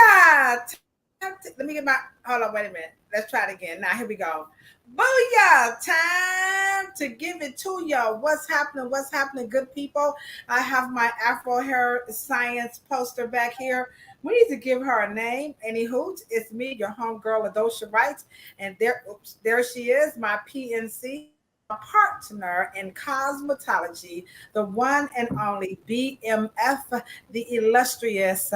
Booyah! Let me get my, hold on, wait a minute. Let's try it again. Now, here we go. Booyah! Time to give it to y'all. What's happening? What's happening, good people? I have my Afro hair science poster back here. We need to give her a name. Any hoot. It's me, your homegirl, Ladosha Wright. And there she is, my PNC partner in cosmetology, the one and only BMF, the illustrious,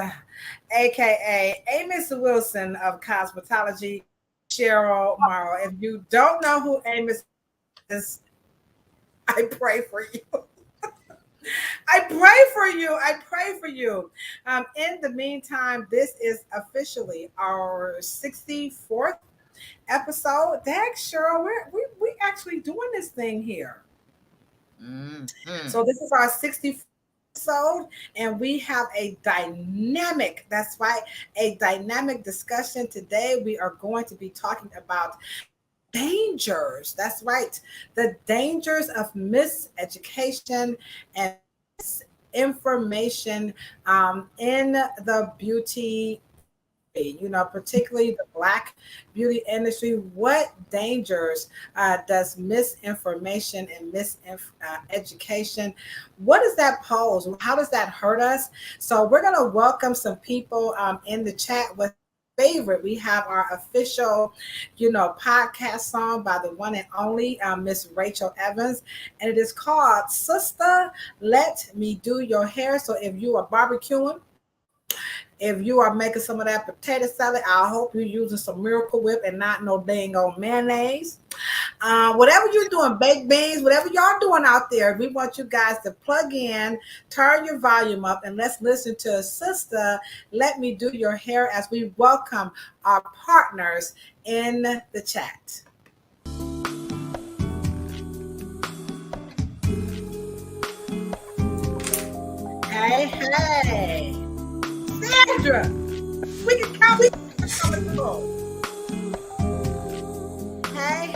aka Amos Wilson of cosmetology, Cheryl Morrow. If you don't know who Amos is, I pray for you. I pray for you. I pray for you. In the meantime, this is officially our 64th episode. Dag, Cheryl, we actually doing this thing here. So this is our 64th episode, and we have a dynamic, that's right, a dynamic discussion today. We are going to be talking about dangers. That's right. The dangers of miseducation and misinformation in the beauty, particularly the Black beauty industry. What dangers does misinformation and miseducation, what does that pose? How does that hurt us? So we're going to welcome some people in the chat with favorite. We have our official, podcast song by the one and only Miss Rachel Evans, and it is called Sister, Let Me Do Your Hair. So if you are barbecuing, if you are making some of that potato salad, I hope you're using some Miracle Whip and not no dang old mayonnaise. Whatever you're doing, baked beans, whatever y'all doing out there, we want you guys to plug in, turn your volume up, and let's listen to Sister, Let Me Do Your Hair as we welcome our partners in the chat. Hey. Sandra, we can count coming through. Hey.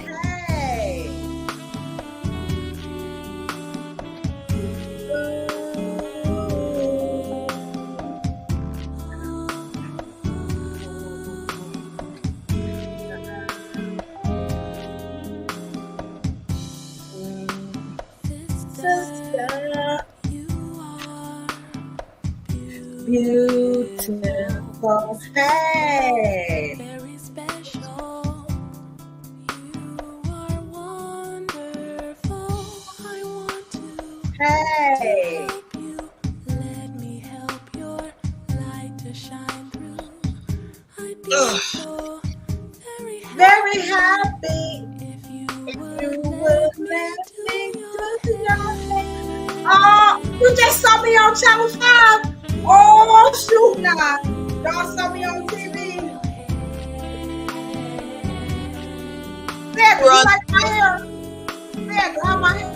Sister, beautiful. Hey. Very special. You are wonderful. I want to help you. Let me help your light to shine through. I'd be so very happy if you would let me do your hair. Oh, you just saw me on Channel 5. Oh, shoot now. Y'all saw me on TV. Sandra, you like my hair? Sandra, how my hair?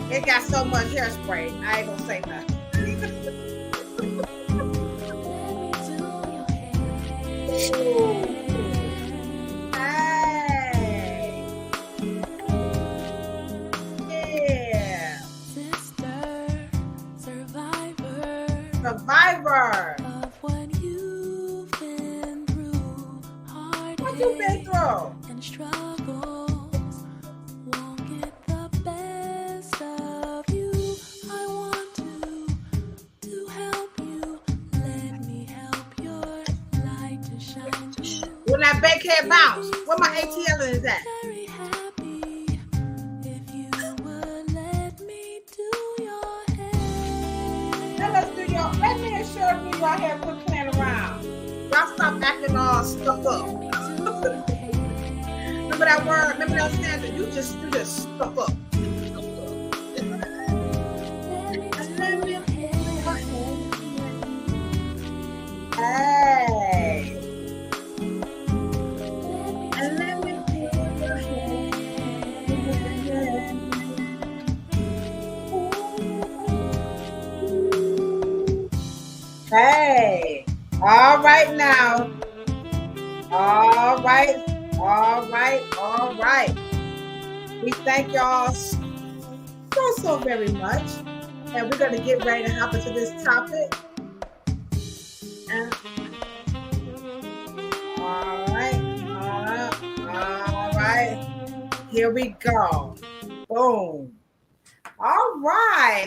It got so much hairspray. I ain't gonna say nothing. Survivor of what you've been through. What you been through? And struggles won't get the best of you. I want to help you. Let me help your light to shine through. When that big head bounce, where my ATL is at? Very happy if you would let me do your hair. Let me and Cheryl do your hair, quit playing around. Y'all stop acting all stuck up. Remember that word? Remember that standard? You just stuck up. Hey. And let me do your hair. Hey, all right now. All right. We thank y'all so very much. And we're going to get ready to hop into this topic. Uh, all right. All right. Here we go. Boom. All right.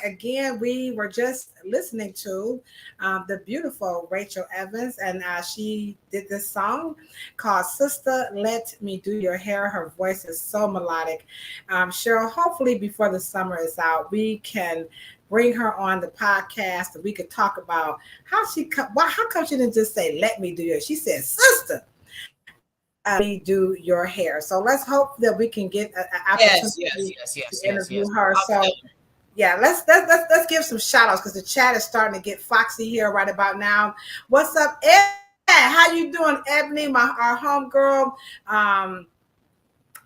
Again, we were just listening to the beautiful Rachel Evans, and she did this song called Sister Let Me Do Your Hair. Her voice is so melodic. Cheryl, hopefully before the summer is out, we can bring her on the podcast and we could talk about how come she didn't just say, let me do your, she said, sister, me do your hair. So let's hope that we can get an Yes, opportunity yes, yes, yes, to yes, interview yes. her. I'll So tell yeah, let's give some shout outs because the chat is starting to get foxy here right about now. What's up, Ed? How you doing, Ebony, our homegirl?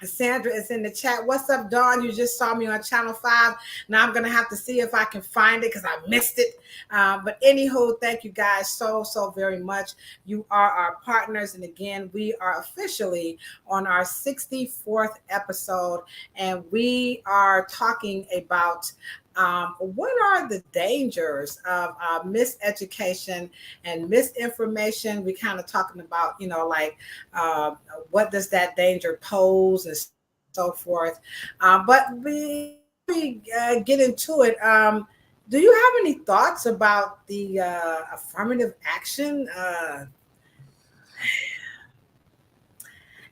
Sandra is in the chat. What's up, Dawn? You just saw me on Channel 5. Now I'm going to have to see if I can find it because I missed it. But anywho, thank you guys so very much. You are our partners. And again, we are officially on our 64th episode. And we are talking about what are the dangers of miseducation and misinformation. We kind of talking about, like uh, what does that danger pose and so forth. But we get into it. Do you have any thoughts about the affirmative action?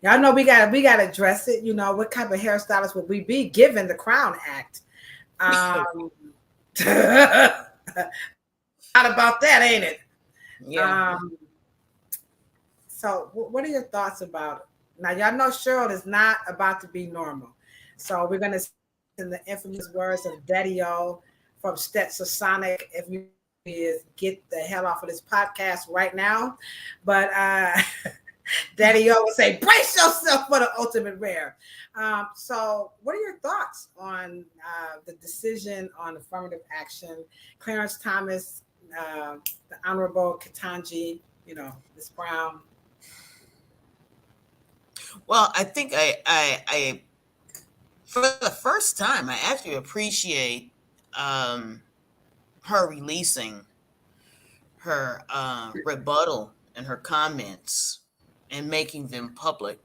Y'all know we gotta address it. What type of hairstylist would we be given the Crown Act? Not about that, ain't it? yeah. So, what are your thoughts about it? Now, y'all know Cheryl is not about to be normal. So, we're going to in the infamous words of Daddy O from Stetson Sonic. If you is get the hell off of this podcast right now. But Daddy O would say, brace yourself for the ultimate rare. So, what are your thoughts on the decision on affirmative action? Clarence Thomas, the Honorable Ketanji, Ms. Brown. Well, I think I for the first time, I actually appreciate her releasing her rebuttal and her comments and making them public.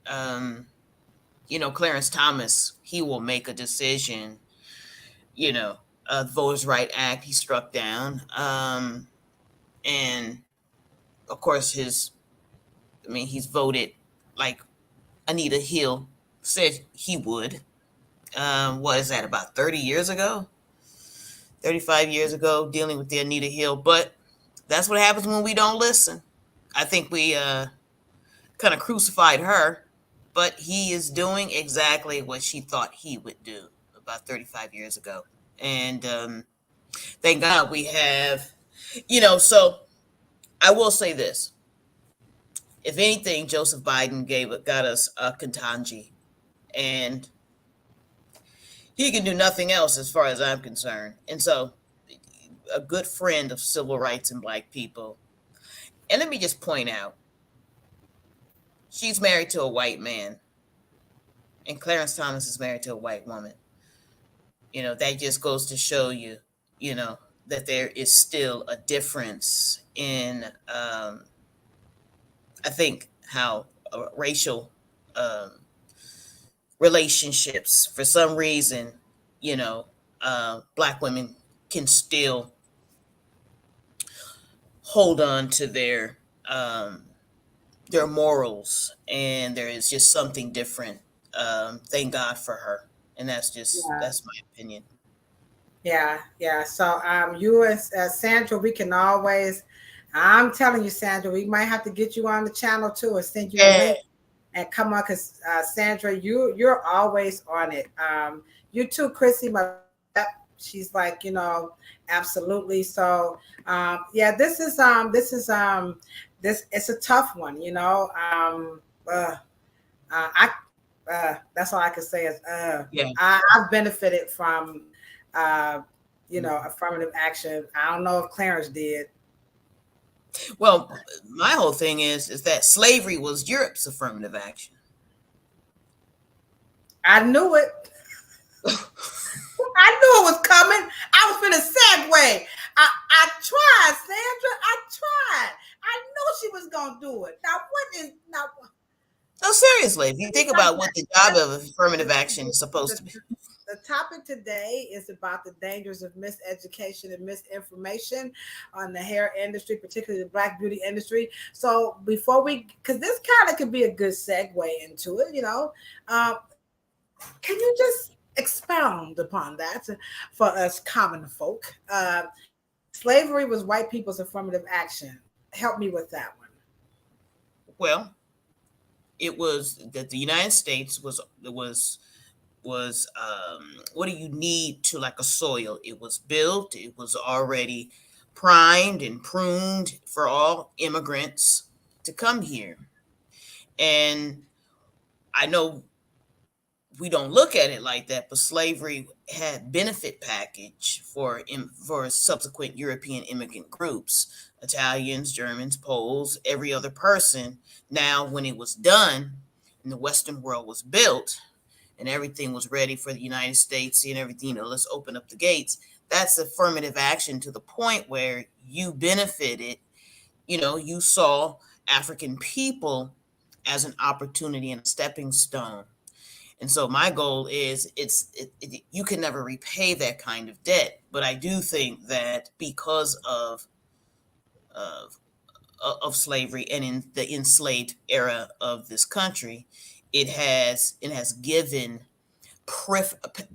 Um, Clarence Thomas, he will make a decision. Voters' Right Act he struck down, and of course he's voted like Anita Hill said he would. What is that, about 30 years ago? 35 years ago, dealing with the Anita Hill. But that's what happens when we don't listen. I think we kind of crucified her, but he is doing exactly what she thought he would do about 35 years ago. And thank God we have, so I will say this. If anything, Joseph Biden got us a Ketanji, and he can do nothing else as far as I'm concerned. And so, a good friend of civil rights and black people. And let me just point out, she's married to a white man, and Clarence Thomas is married to a white woman. That just goes to show you, that there is still a difference in, I think, how racial relationships, for some reason, black women can still hold on to their morals, and there is just something different. Thank God for her, and Yeah, that's my opinion. yeah. So, you and Sandra, we can always. I'm telling you, Sandra, we might have to get you on the channel too, and send you a Yeah. link and come on, because Sandra, you're always on it. You too, Chrissy. She's like, absolutely. So, yeah, this it's a tough one. I that's all I can say is Yeah. I've benefited from uh, affirmative action. I don't know if Clarence did. Well, my whole thing is that slavery was Europe's affirmative action. I knew it. I knew it was coming. I was finna segue. I tried enslaved. You think about what the job of affirmative action is supposed to be. The topic today is about the dangers of miseducation and misinformation on the hair industry, particularly the Black beauty industry. So before because this kind of could be a good segue into it, can you just expound upon that for us common folk? Slavery was white people's affirmative action. Help me with that one. Well, it was that the United States was what do you need to like a soil? It was built, it was already primed and pruned for all immigrants to come here. And I know we don't look at it like that, but slavery had benefit package for subsequent European immigrant groups, Italians, Germans, Poles, every other person. Now, when it was done and the Western world was built and everything was ready for the United States and everything, let's open up the gates. That's affirmative action to the point where you benefited, you saw African people as an opportunity and a stepping stone. And so my goal is you can never repay that kind of debt. But I do think that because of slavery and in the enslaved era of this country, it has given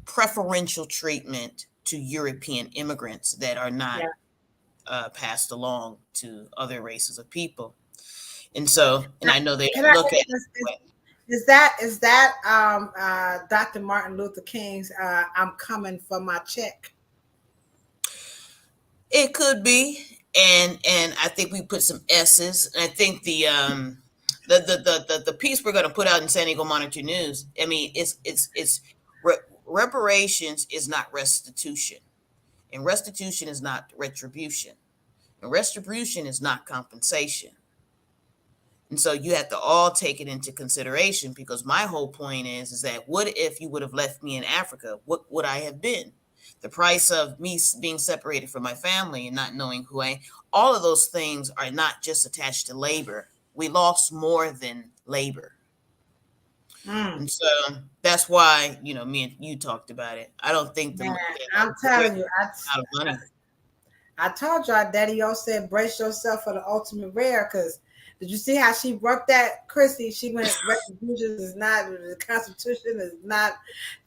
preferential treatment to European immigrants that are not passed along to other races of people. And so, and I know they look at it. Is that Dr. Martin Luther King's "I'm coming for my check"? It could be, and I think we put some S's. And I think the piece we're going to put out in San Diego Monitor News. I mean, it's reparations is not restitution, and restitution is not retribution, and retribution is not compensation. And so you have to all take it into consideration, because my whole point is that what if you would have left me in Africa? What would I have been? The price of me being separated from my family and not knowing who I am. All of those things are not just attached to labor. We lost more than labor. And so that's why, me and you talked about it. I don't think I'm telling you, I told you, Daddy-O said, brace yourself for the ultimate rare, because did you see how she worked that, Chrissy? She went, retribution is not, the Constitution is not,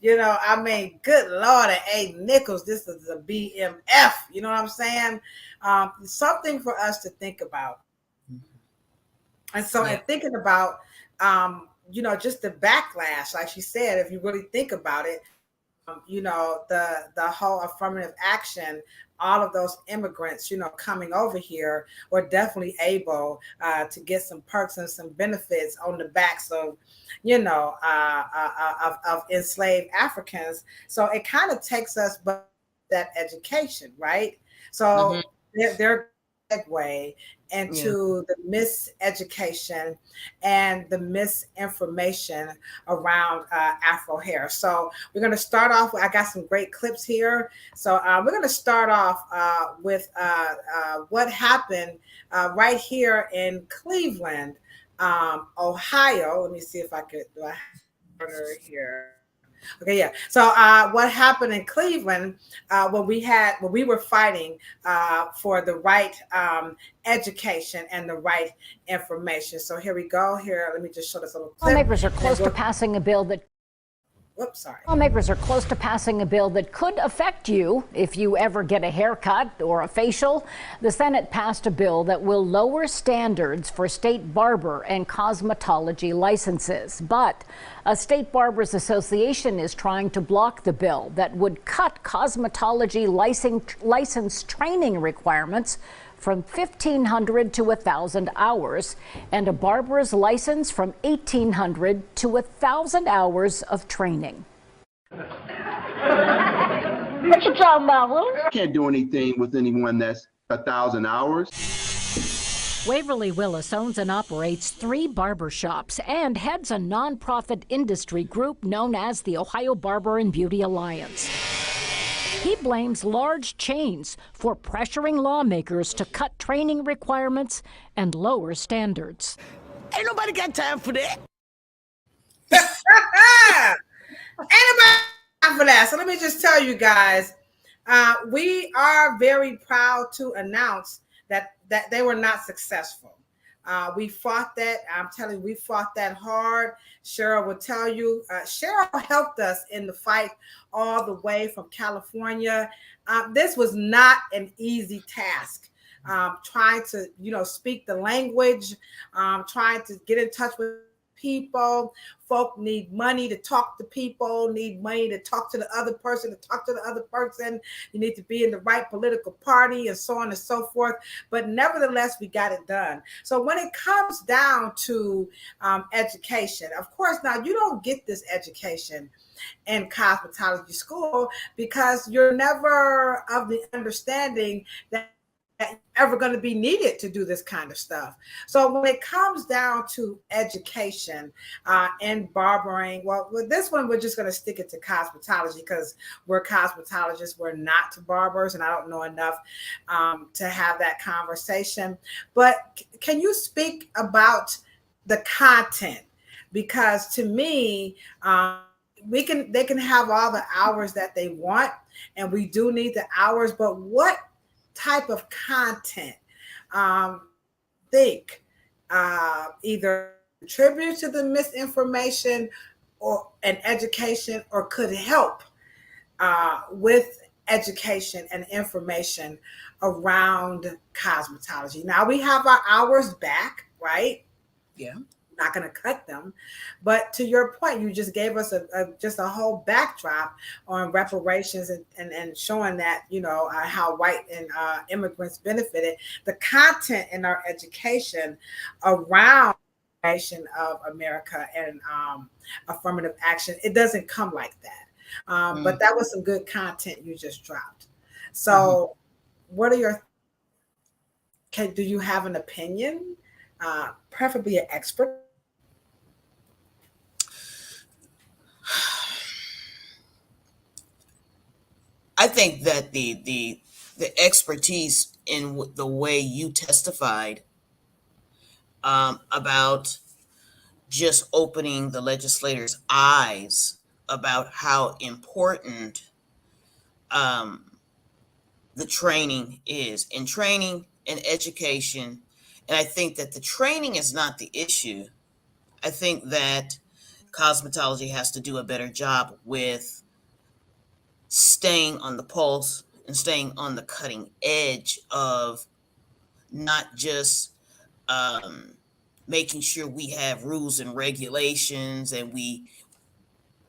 I mean, good Lord, at A. Nichols, this is a BMF, you know what I'm saying? Something for us to think about. And so, in thinking about, just the backlash, like she said, if you really think about it, the whole affirmative action, all of those immigrants, coming over here were definitely able to get some perks and some benefits on the backs of, of enslaved Africans. So it kind of takes us back to that education, right? So they're segue into the miseducation and the misinformation around Afro hair. So we're going to start off. I got some great clips here. So we're going to start off with what happened right here in Cleveland, Ohio. Let me see if I could do a here. Okay, yeah. So what happened in Cleveland when we were fighting for the right education and the right information. So here we go. Here, let me just show this little clip. Lawmakers are close to passing a bill that. Whoops, sorry. Lawmakers are close to passing a bill that could affect you if you ever get a haircut or a facial. The Senate passed a bill that will lower standards for state barber and cosmetology licenses. But a state barbers association is trying to block the bill that would cut cosmetology license training requirements from 1,500 to 1,000 hours, and a barber's license from 1,800 to 1,000 hours of training. What you talking about, Will? Can't do anything with anyone that's 1,000 hours. Waverly Willis owns and operates 3 barbershops and heads a nonprofit industry group known as the Ohio Barber and Beauty Alliance. He blames large chains for pressuring lawmakers to cut training requirements and lower standards. Ain't nobody got time for that. Anybody time for that? So let me just tell you guys, we are very proud to announce that they were not successful. We fought that. I'm telling you, we fought that hard. Cheryl will tell you. Cheryl helped us in the fight all the way from California. This was not an easy task. Trying to, speak the language, trying to get in touch with people. Folk need money to talk to people, need money to talk to the other person, to talk to the other person. You need to be in the right political party and so on and so forth. But nevertheless, we got it done. So when it comes down to education, of course, now you don't get this education in cosmetology school because you're never of the understanding that ever going to be needed to do this kind of stuff. So when it comes down to education and barbering, well, with this one, we're just going to stick it to cosmetology because we're cosmetologists, we're not barbers, and I don't know enough to have that conversation. But can you speak about the content? Because to me, they can have all the hours that they want, and we do need the hours, but what type of content think either contribute to the misinformation or an education or could help with education and information around cosmetology. Now we have our hours back, right? Yeah. Not going to cut them, but to your point, you just gave us just a whole backdrop on reparations and showing that how white and immigrants benefited. The content in our education around of America and affirmative action, it doesn't come like that. But that was some good content you just dropped. So, what are your? Do you have an opinion? Preferably an expert. I think that the expertise in the way you testified about just opening the legislators' eyes about how important the training is in training and education. And I think that the training is not the issue. I think that cosmetology has to do a better job with staying on the pulse and staying on the cutting edge of not just making sure we have rules and regulations and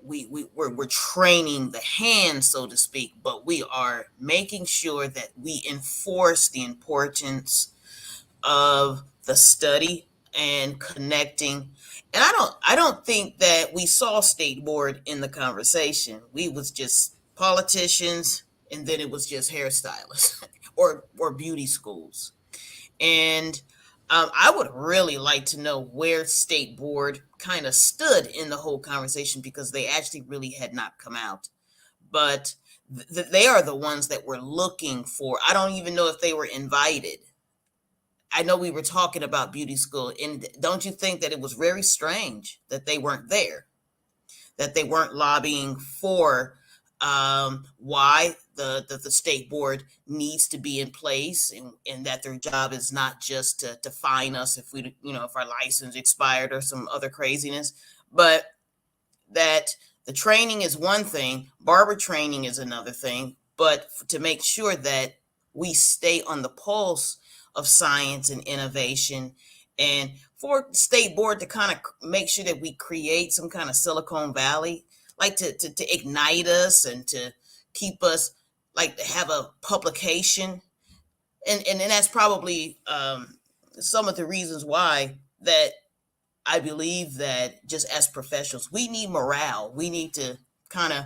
we're training the hand, so to speak, but we are making sure that we enforce the importance of the study and connecting. And I don't think that we saw state board in the conversation. We was just politicians, and then it was just hairstylists or beauty schools. And I would really like to know where state board kind of stood in the whole conversation because they actually really had not come out. But they are the ones that we're looking for. I don't even know if they were invited. I know we were talking about beauty school, and don't you think that it was very strange that they weren't there, that they weren't lobbying for why the state board needs to be in place, and that their job is not just to fine us if if our license expired or some other craziness, but that the training is one thing, barber training is another thing, but to make sure that we stay on the pulse of science and innovation, and for the state board to kind of make sure that we create some kind of Silicon Valley, like to ignite us and to keep us, like to have a publication. And that's probably some of the reasons why that I believe that just as professionals, we need morale. We need to kind of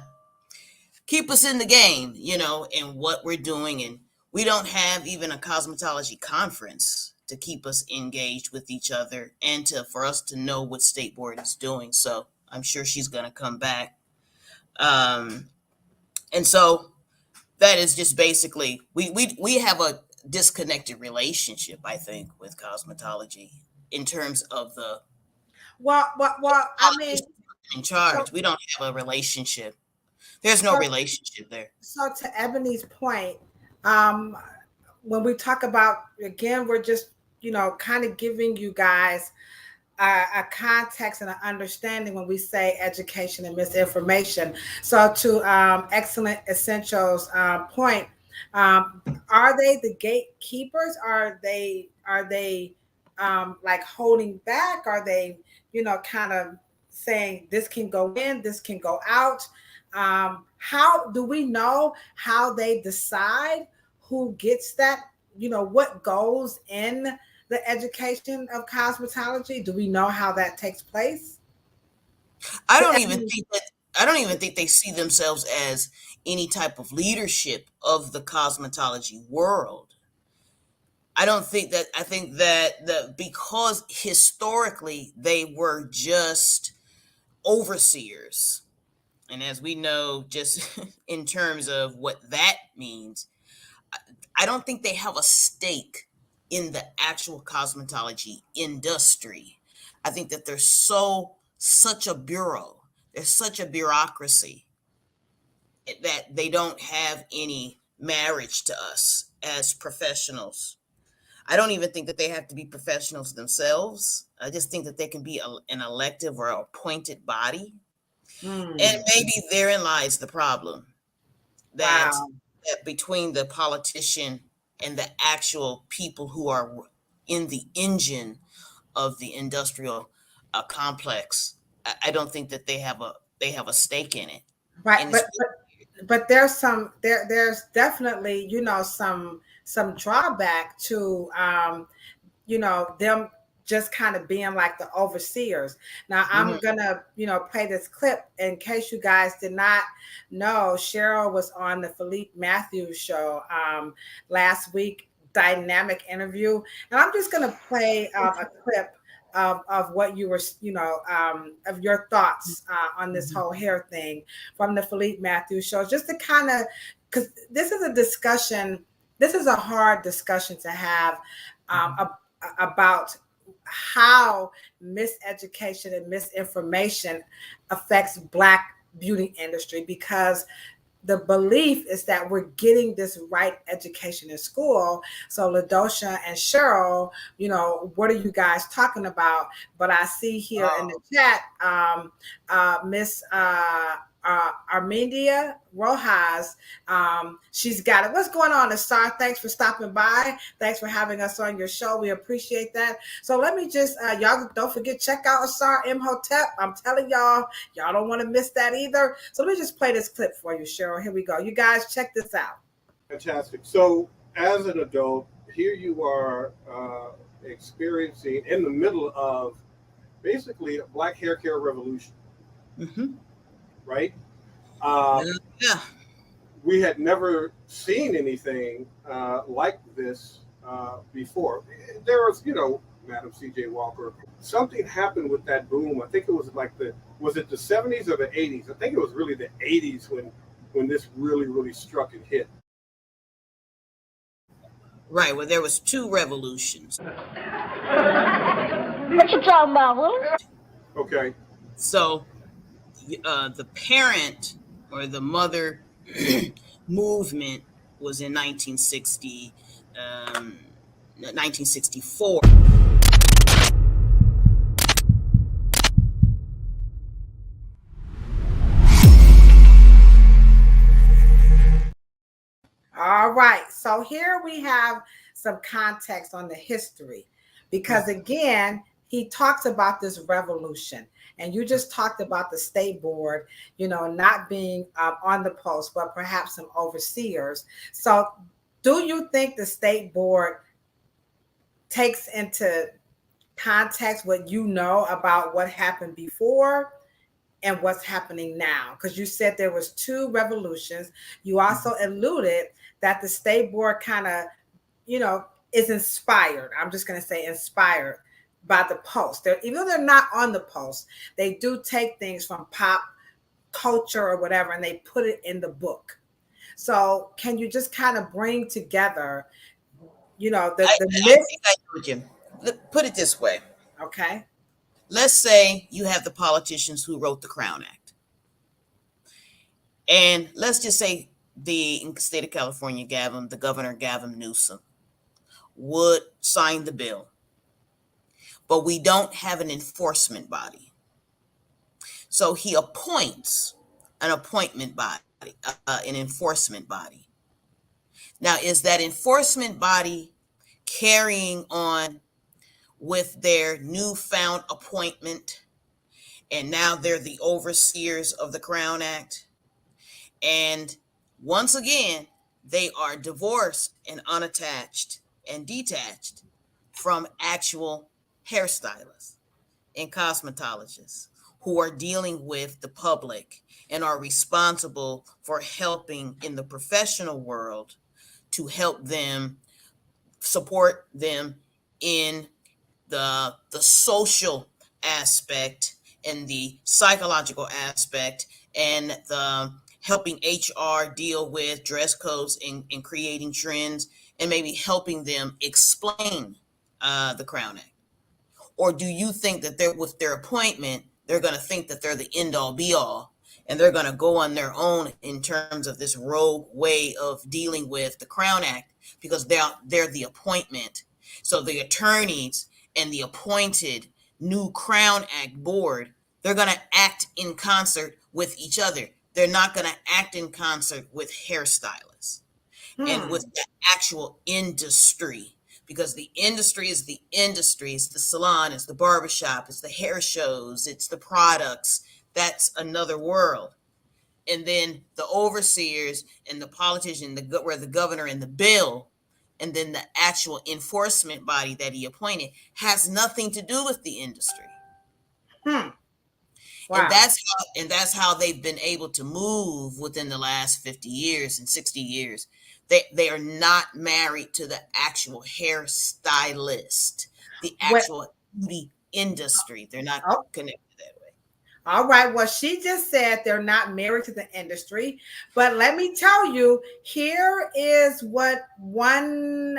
keep us in the game, in what we're doing. And we don't have even a cosmetology conference to keep us engaged with each other and for us to know what state board is doing. So I'm sure she's going to come back. And so that is just basically, we have a disconnected relationship, I think, with cosmetology in terms of the Well, I mean, in So, charge. We don't have a relationship. There's no so, relationship there. so to Ebony's point, um, when we talk about, again, we're just, kind of giving you guys a context and an understanding when we say education and misinformation. So to excellent essentials point, are they the gatekeepers? Are they like holding back? Are they, kind of saying this can go in, this can go out? How do we know how they decide who gets that? What goes in the education of cosmetology? Do we know how that takes place? I To don't even Ebony, think that I don't even think they see themselves as any type of leadership of the cosmetology world. I think that because historically they were just overseers. And as we know, just in terms of what that means, I don't think they have a stake in the actual cosmetology industry. I think that there's such a bureau, there's such a bureaucracy that they don't have any marriage to us as professionals. I don't even think that they have to be professionals themselves. I just think that they can be an elective or appointed body. And hmm, maybe therein lies the problem, that, wow. that between the politician and the actual people who are in the engine of the industrial complex, I don't think that they have a stake in it. Right, And it's but there's definitely, some drawback to them just kind of being like the overseers. Now I'm mhm. gonna, play this clip in case you guys did not know. Cheryl was on the Philippe Matthews show last week, dynamic interview, and I'm just gonna play a clip of what you were, of your thoughts on this whole hair thing from the Philippe Matthews show, just to kind of, because this is a discussion, this is a hard discussion to have about how miseducation and misinformation affects Black beauty industry, because the belief is that we're getting this right education in school. So Ladosha and Cheryl, what are you guys talking about? But I see here in the chat, Miss Armenia Rojas, she's got it. What's going on, Asar? Thanks for stopping by. Thanks for having us on your show. We appreciate that. So let me just, y'all don't forget, check out Asar Imhotep. I'm telling y'all don't want to miss that either. So let me just play this clip for you, Cheryl. Here we go. You guys check this out. Fantastic. So, as an adult, here you are experiencing in the middle of basically a Black hair care revolution, Mhm. right? Uh, Yeah. we had never seen anything like this before. There was, Madam C.J. Walker. Something happened with that boom. I think it was like was it the 70s or the 80s? I think it was really the 80s when this really struck and hit. Right. Well, there was two revolutions. What you talking about, Willis? Okay. So the parent or the mother movement was in 1964. All right. So here we have some context on the history, because again, he talks about this revolution, and you just talked about the state board, not being on the post, but perhaps some overseers. So do you think the state board takes into context what you know about what happened before and what's happening now? Because you said there was two revolutions. You also alluded that the state board kind of, is inspired. I'm just going to say inspired by the post. Even though they're not on the post, they do take things from pop culture or whatever, and they put it in the book. So can you just kind of bring together, the I myth? think I know what you. Put it this way. Okay. let's say you have the politicians who wrote the Crown Act. And let's just say the state of California, the governor, Gavin Newsom, would sign the bill. But we don't have an enforcement body. So he appoints an appointment body, an enforcement body. Now, is that enforcement body carrying on with their newfound appointment? And now they're the overseers of the Crown Act. And once again, they are divorced and unattached and detached from actual hairstylists and cosmetologists who are dealing with the public and are responsible for helping in the professional world to help them, support them in the social aspect and the psychological aspect and the helping HR deal with dress codes and creating trends and maybe helping them explain the Crown Act? Or do you think that they're, with their appointment, they're going to think that they're the end all be all and they're going to go on their own in terms of this rogue way of dealing with the Crown Act because they're the appointment? So the attorneys and the appointed new Crown Act board, they're going to act in concert with each other. They're not going to act in concert with hairstylists and with the actual industry, because the industry is the industry. It's the salon, it's the barbershop, it's the hair shows, it's the products. That's another world. And then the overseers and the politician, where the governor and the bill, and then the actual enforcement body that he appointed has nothing to do with the industry. Wow. And that's how they've been able to move within the last 50 years and 60 years. They are not married to the actual hairstylist, the actual beauty industry. They're not connected that way. All right. Well, she just said they're not married to the industry. But let me tell you, here is what one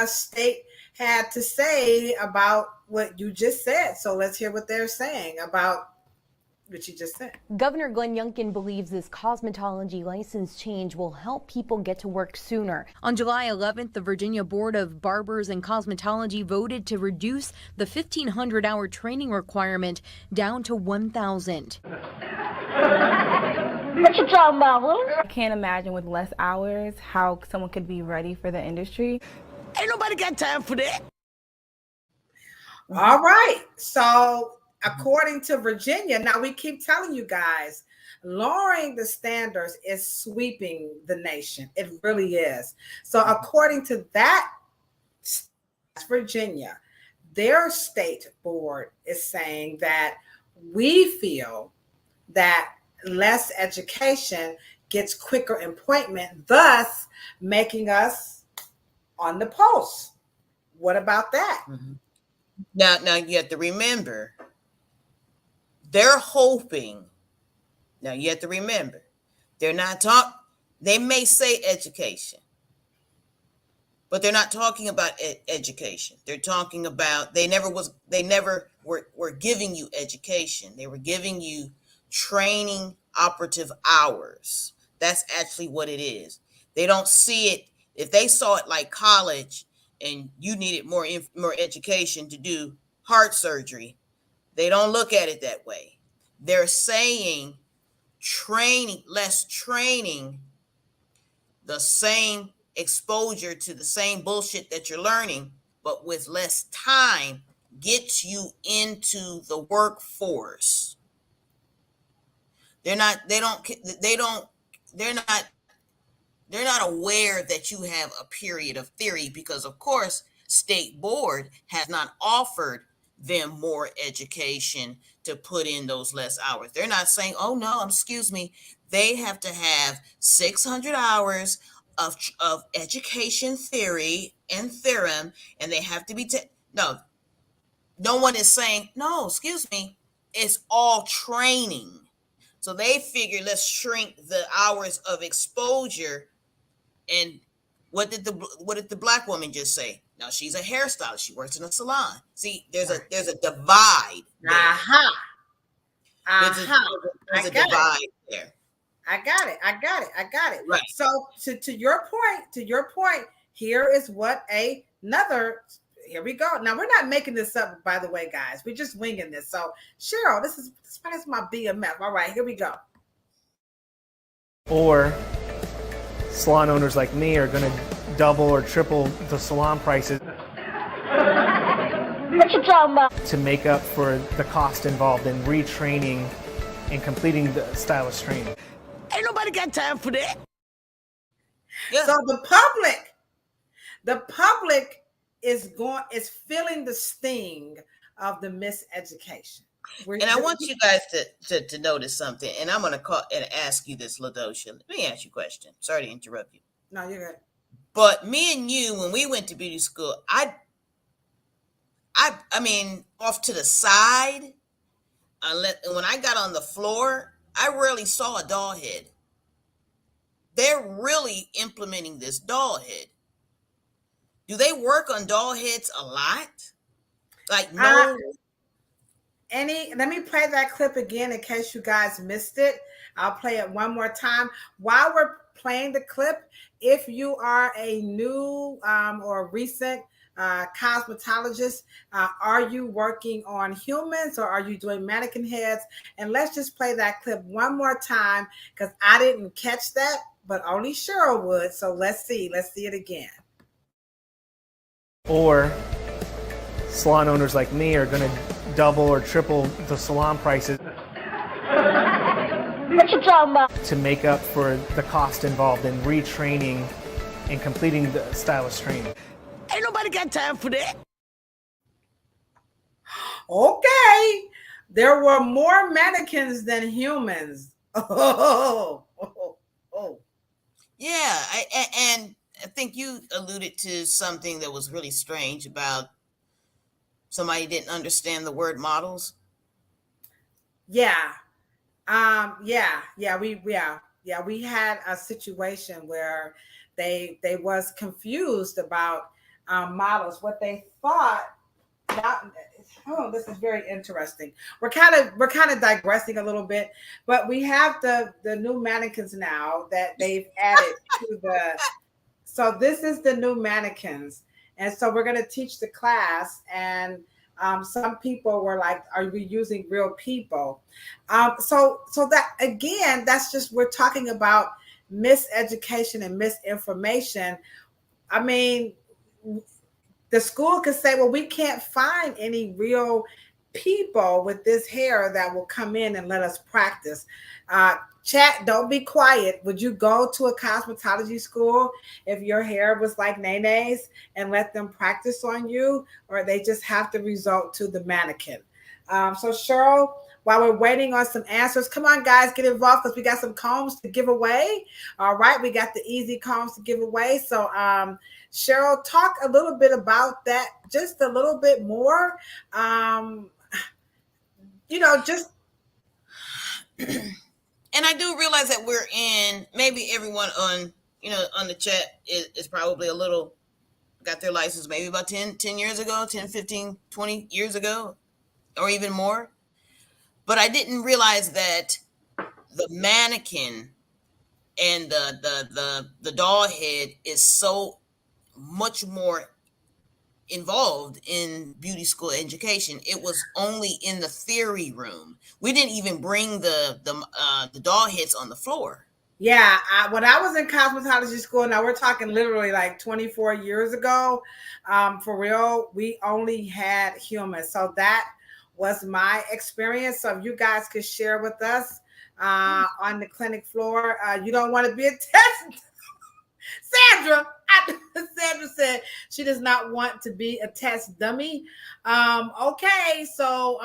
state had to say about what you just said. So let's hear what they're saying about what you just said. Governor Glenn Youngkin believes this cosmetology license change will help people get to work sooner. On July 11th, the Virginia Board of Barbers and Cosmetology voted to reduce the 1,500-hour training requirement down to 1,000. What you talking about, huh? I can't imagine with less hours how someone could be ready for the industry. Ain't nobody got time for that. All right. So according to Virginia, now we keep telling you guys, lowering the standards is sweeping the nation. It really is. So according to that, Virginia, their state board is saying that we feel that less education gets quicker appointment, thus making us on the post. What about that? Mm-hmm. Now you have to remember, they're hoping. Now you have to remember, they're not they may say education, but they're not talking about education. They're talking about they never were giving you education. They were giving you training operative hours. That's actually what it is. They don't see it. If they saw it like college and you needed more education to do heart surgery, they don't look at it that way. They're saying less training, the same exposure to the same bullshit that you're learning, but with less time, gets you into the workforce. They're not aware that you have a period of theory, because of course state board has not offered them more education to put in those less hours. They're not saying, oh no, excuse me, they have to have 600 hours of education theory and theorem, and they have to be no one is saying, no, excuse me, it's all training. So they figure, let's shrink the hours of exposure. And what did the black woman just say? Now she's a hairstylist. She works in a salon. See, there's a divide there. Aha. There's a, Aha. there's I a got it. divide there. I got it. I got it. I got it. Right. So to your point, here is what another. Here we go. Now we're not making this up, by the way, guys. We're just winging this. So Cheryl, this is my BMF. All right, here we go. Or salon owners like me are going to double or triple the salon prices to make up for the cost involved in retraining and completing the stylist training. Ain't nobody got time for that. Yeah. So the public is feeling the sting of the miseducation. And I want you guys to notice something. And I'm going to call and ask you this, Ladosha. Let me ask you a question. Sorry to interrupt you. No, you're good. But me and you, when we went to beauty school, I mean, off to the side, when I got on the floor, I rarely saw a doll head. They're really implementing this doll head. Do they work on doll heads a lot? Like no. Let me play that clip again in case you guys missed it. I'll play it one more time. While we're playing the clip, if you are a new or recent cosmetologist, are you working on humans or are you doing mannequin heads? And let's just play that clip one more time because I didn't catch that, but only Cheryl would. So let's see it again. Or salon owners like me are going to double or triple the salon prices to make up for the cost involved in retraining and completing the stylist training. Ain't nobody got time for that. Okay. There were more mannequins than humans. Oh. Yeah. And I think you alluded to something that was really strange about somebody didn't understand the word models. Yeah. We had a situation where they was confused about models, what they thought. This is very interesting. We're kind of digressing a little bit, but we have the new mannequins now that they've added to the. So this is the new mannequins, and so we're going to teach the class. And some people were like, "Are we using real people?" So that again, that's just we're talking about miseducation and misinformation. I mean, the school could say, well, we can't find any real people with this hair that will come in and let us practice. Chat, don't be quiet. Would you go to a cosmetology school if your hair was like Nene's and let them practice on you, or they just have to resort to the mannequin? So Cheryl, while we're waiting on some answers, come on, guys, get involved because we got some combs to give away. All right, we got the easy combs to give away. So Cheryl, talk a little bit about that, just a little bit more. Just. And I do realize that we're in, maybe everyone on the chat is probably a little, got their license maybe about 10 years ago, 10, 15, 20 years ago, or even more. But I didn't realize that the mannequin and the doll head is so much more involved in beauty school education. It was only in the theory room. We didn't even bring the doll heads on the floor. Yeah, when I was in cosmetology school, now we're talking literally like 24 years ago, for real, we only had humans. So that was my experience. So if you guys could share with us on the clinic floor, you don't want to be a test. Sandra said she does not want to be a test dummy. Okay, so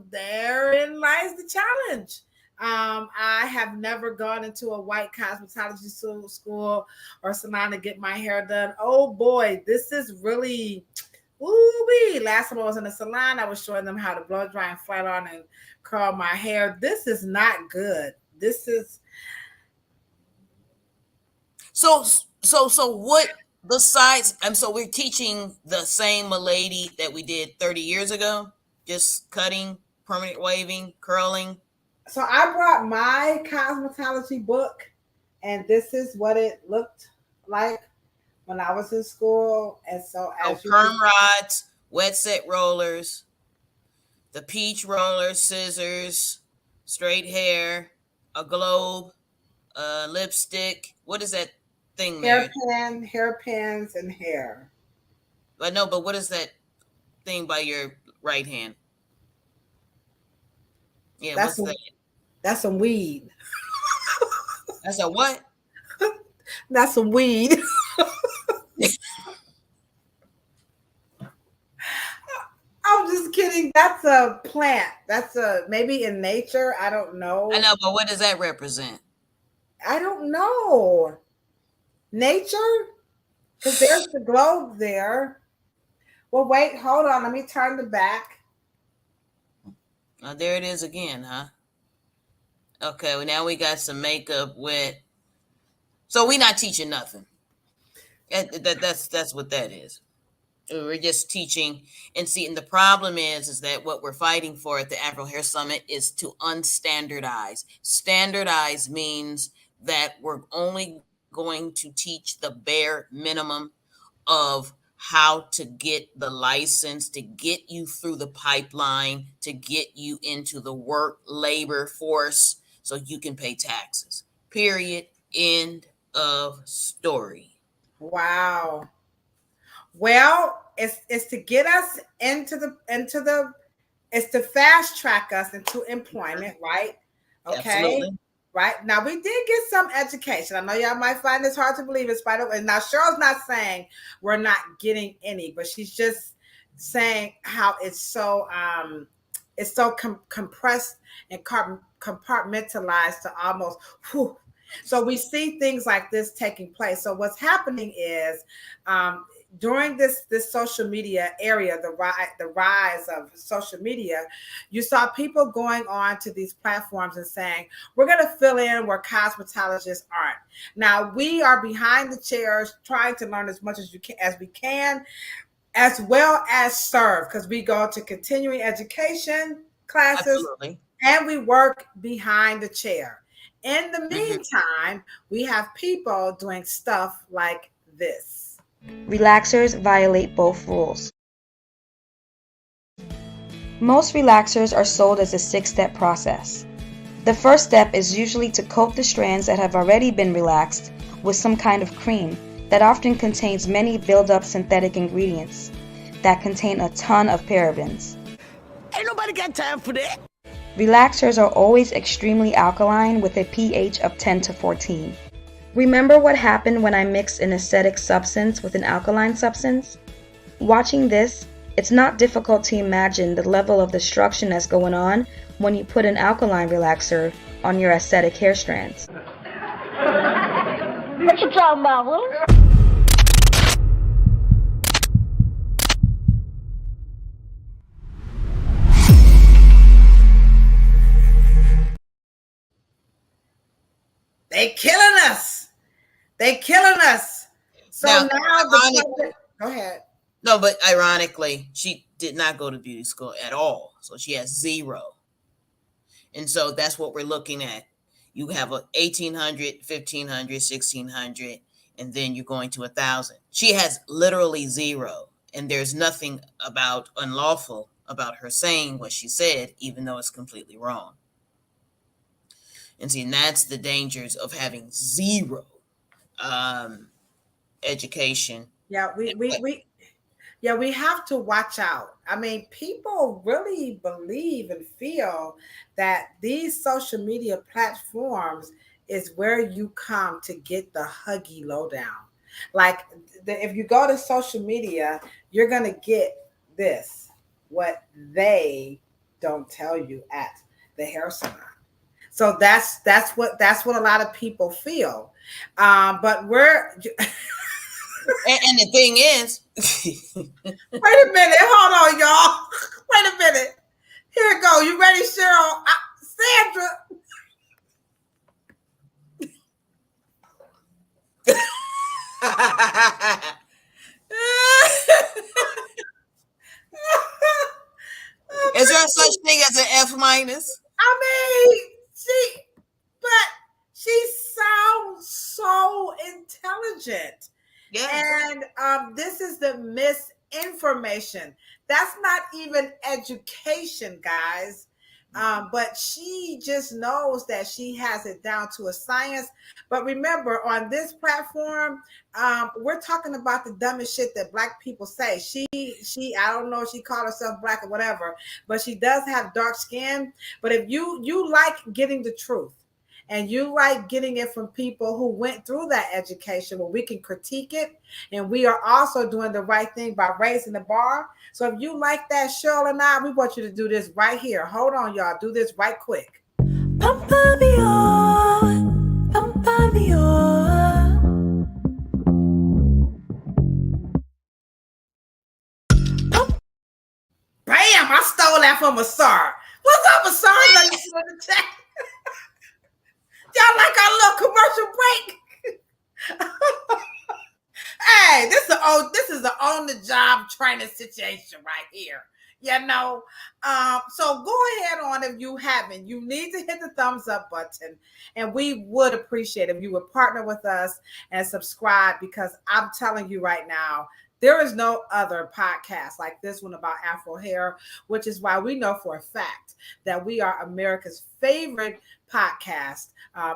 therein lies the challenge. I have never gone into a white cosmetology school or salon to get my hair done. Oh boy, this is really ooh-wee. Last time I was in a salon, I was showing them how to blow dry and flat on and curl my hair. This is not good. This is So what besides, so we're teaching the same lady that we did 30 years ago, just cutting, permanent waving, curling. So I brought my cosmetology book, and this is what it looked like when I was in school. And so So as you perm rods, wet set rollers, the peach roller, scissors, straight hair, a globe, lipstick. What is that thing there? hairpins, and hair. I know, but what is that thing by your right hand? Yeah, That's what's some, that? that's some weed. That's a what? That's some weed. I'm just kidding. That's a plant. That's a maybe in nature. I don't know. I know, but what does that represent? I don't know. Nature? Because there's the globe there. Well, wait, hold on. Let me turn the back. Oh, there it is again, huh? Okay, well, now we got some makeup with. So we're not teaching nothing. That's what that is. We're just teaching and see. And the problem is that what we're fighting for at the Afro Hair Summit is to unstandardize. Standardize means that we're only going to teach the bare minimum of how to get the license, to get you through the pipeline, to get you into the work labor force so you can pay taxes. Period. End of story. Wow. Well, it's to get us into the it's to fast track us into employment, right? Okay. Absolutely. Right. Now we did get some education. I know y'all might find this hard to believe in spite of, and now Cheryl's not saying we're not getting any, but she's just saying how it's so compressed and compartmentalized to almost whew. So we see things like this taking place. So what's happening is during this social media area, the rise of social media, you saw people going on to these platforms and saying, we're going to fill in where cosmetologists aren't. Now we are behind the chairs trying to learn as much as we can, as well as serve, because we go to continuing education classes. Absolutely. And we work behind the chair. In the meantime, we have people doing stuff like this. Relaxers violate both rules. Most relaxers are sold as a 6-step process. The first step is usually to coat the strands that have already been relaxed with some kind of cream that often contains many build-up synthetic ingredients that contain a ton of parabens. Ain't nobody got time for that. Relaxers are always extremely alkaline with a pH of 10 to 14. Remember what happened when I mixed an acidic substance with an alkaline substance? Watching this, it's not difficult to imagine the level of destruction that's going on when you put an alkaline relaxer on your acidic hair strands. What you talking about, Willie? They killing us. They killing us. So now go ahead. No, but ironically, she did not go to beauty school at all. So she has 0. And so that's what we're looking at. You have a 1,800, 1,500, 1,600, and then you're going to 1,000. She has literally 0. And there's nothing about unlawful about her saying what she said, even though it's completely wrong. And see, and that's the dangers of having 0 education. Yeah, we have to watch out. I mean, people really believe and feel that these social media platforms is where you come to get the huggy lowdown. Like if you go to social media, you're going to get this, what they don't tell you at the hair salon. So that's what a lot of people feel. But we're and the thing is, wait a minute, hold on, y'all. Wait a minute. Here it go. You ready, Cheryl? Sandra. is there such thing as an F minus. I mean, but she sounds so intelligent. Yes. And this is the misinformation. That's not even education, guys. But she just knows that she has it down to a science. But remember, on this platform, we're talking about the dumbest shit that Black people say. I don't know if she called herself Black or whatever, but she does have dark skin. But if you like getting the truth, and you like getting it from people who went through that education where we can critique it, and we are also doing the right thing by raising the bar. So if you like that, Cheryl and I, we want you to do this right here. Hold on, y'all. Do this right quick. Pump me on, pump me on. Bam! I stole that from Asar. What's up, Asar? Let me see in the chat. Y'all like our little commercial break? Hey, this is the on the job training situation right here. You know, so go ahead on if you haven't. You need to hit the thumbs up button, and we would appreciate if you would partner with us and subscribe, because I'm telling you right now, there is no other podcast like this one about Afro hair, which is why we know for a fact that we are America's favorite podcast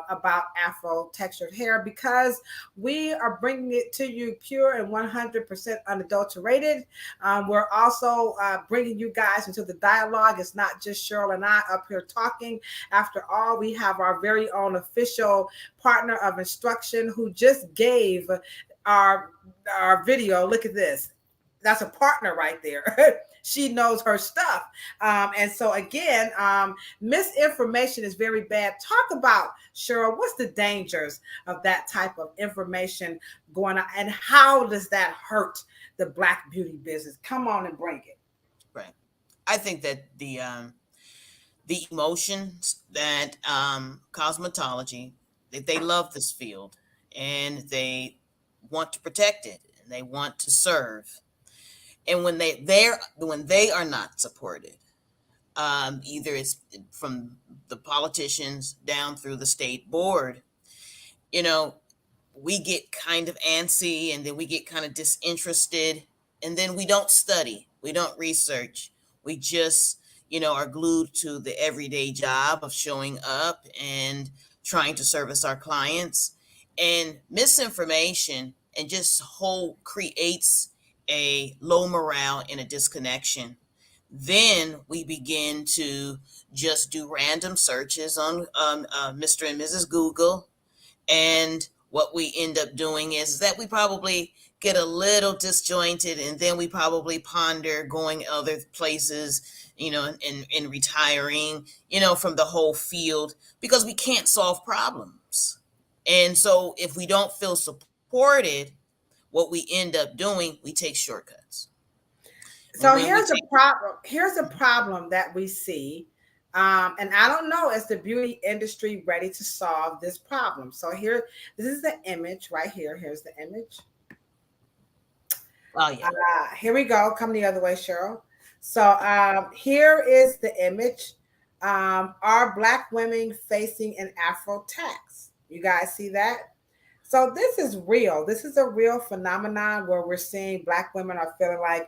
about Afro textured hair, because we are bringing it to you pure and 100% unadulterated. We're also bringing you guys into the dialogue. It's not just Cheryl and I up here talking. After all, we have our very own official partner of instruction who just gave our video. Look at this. That's a partner right there. She knows her stuff. And so again, misinformation is very bad. Talk about, Cheryl, what's the dangers of that type of information going on, and how does that hurt the Black beauty business? Come on and bring it. Right. I think that the emotions that cosmetology, they love this field, and they want to protect it, and they want to serve. And when they are not supported, either it's from the politicians down through the state board, we get kind of antsy, and then we get kind of disinterested, and then we don't study, we don't research, we just are glued to the everyday job of showing up and trying to service our clients. And misinformation and just whole creates a low morale and a disconnection. Then we begin to just do random searches on Mr. and Mrs. Google, and what we end up doing is that we probably get a little disjointed, and then we probably ponder going other places, and retiring, from the whole field, because we can't solve problems. And so if we don't feel supported, what we end up doing, we take shortcuts. So here's a problem. Here's a problem that we see. And I don't know, is the beauty industry ready to solve this problem? So this is the image right here. Here's the image. Oh, yeah. Here we go. Come the other way, Cheryl. So here is the image. Are Black women facing an Afro tax? You guys see that? So this is real. This is a real phenomenon where we're seeing Black women are feeling like,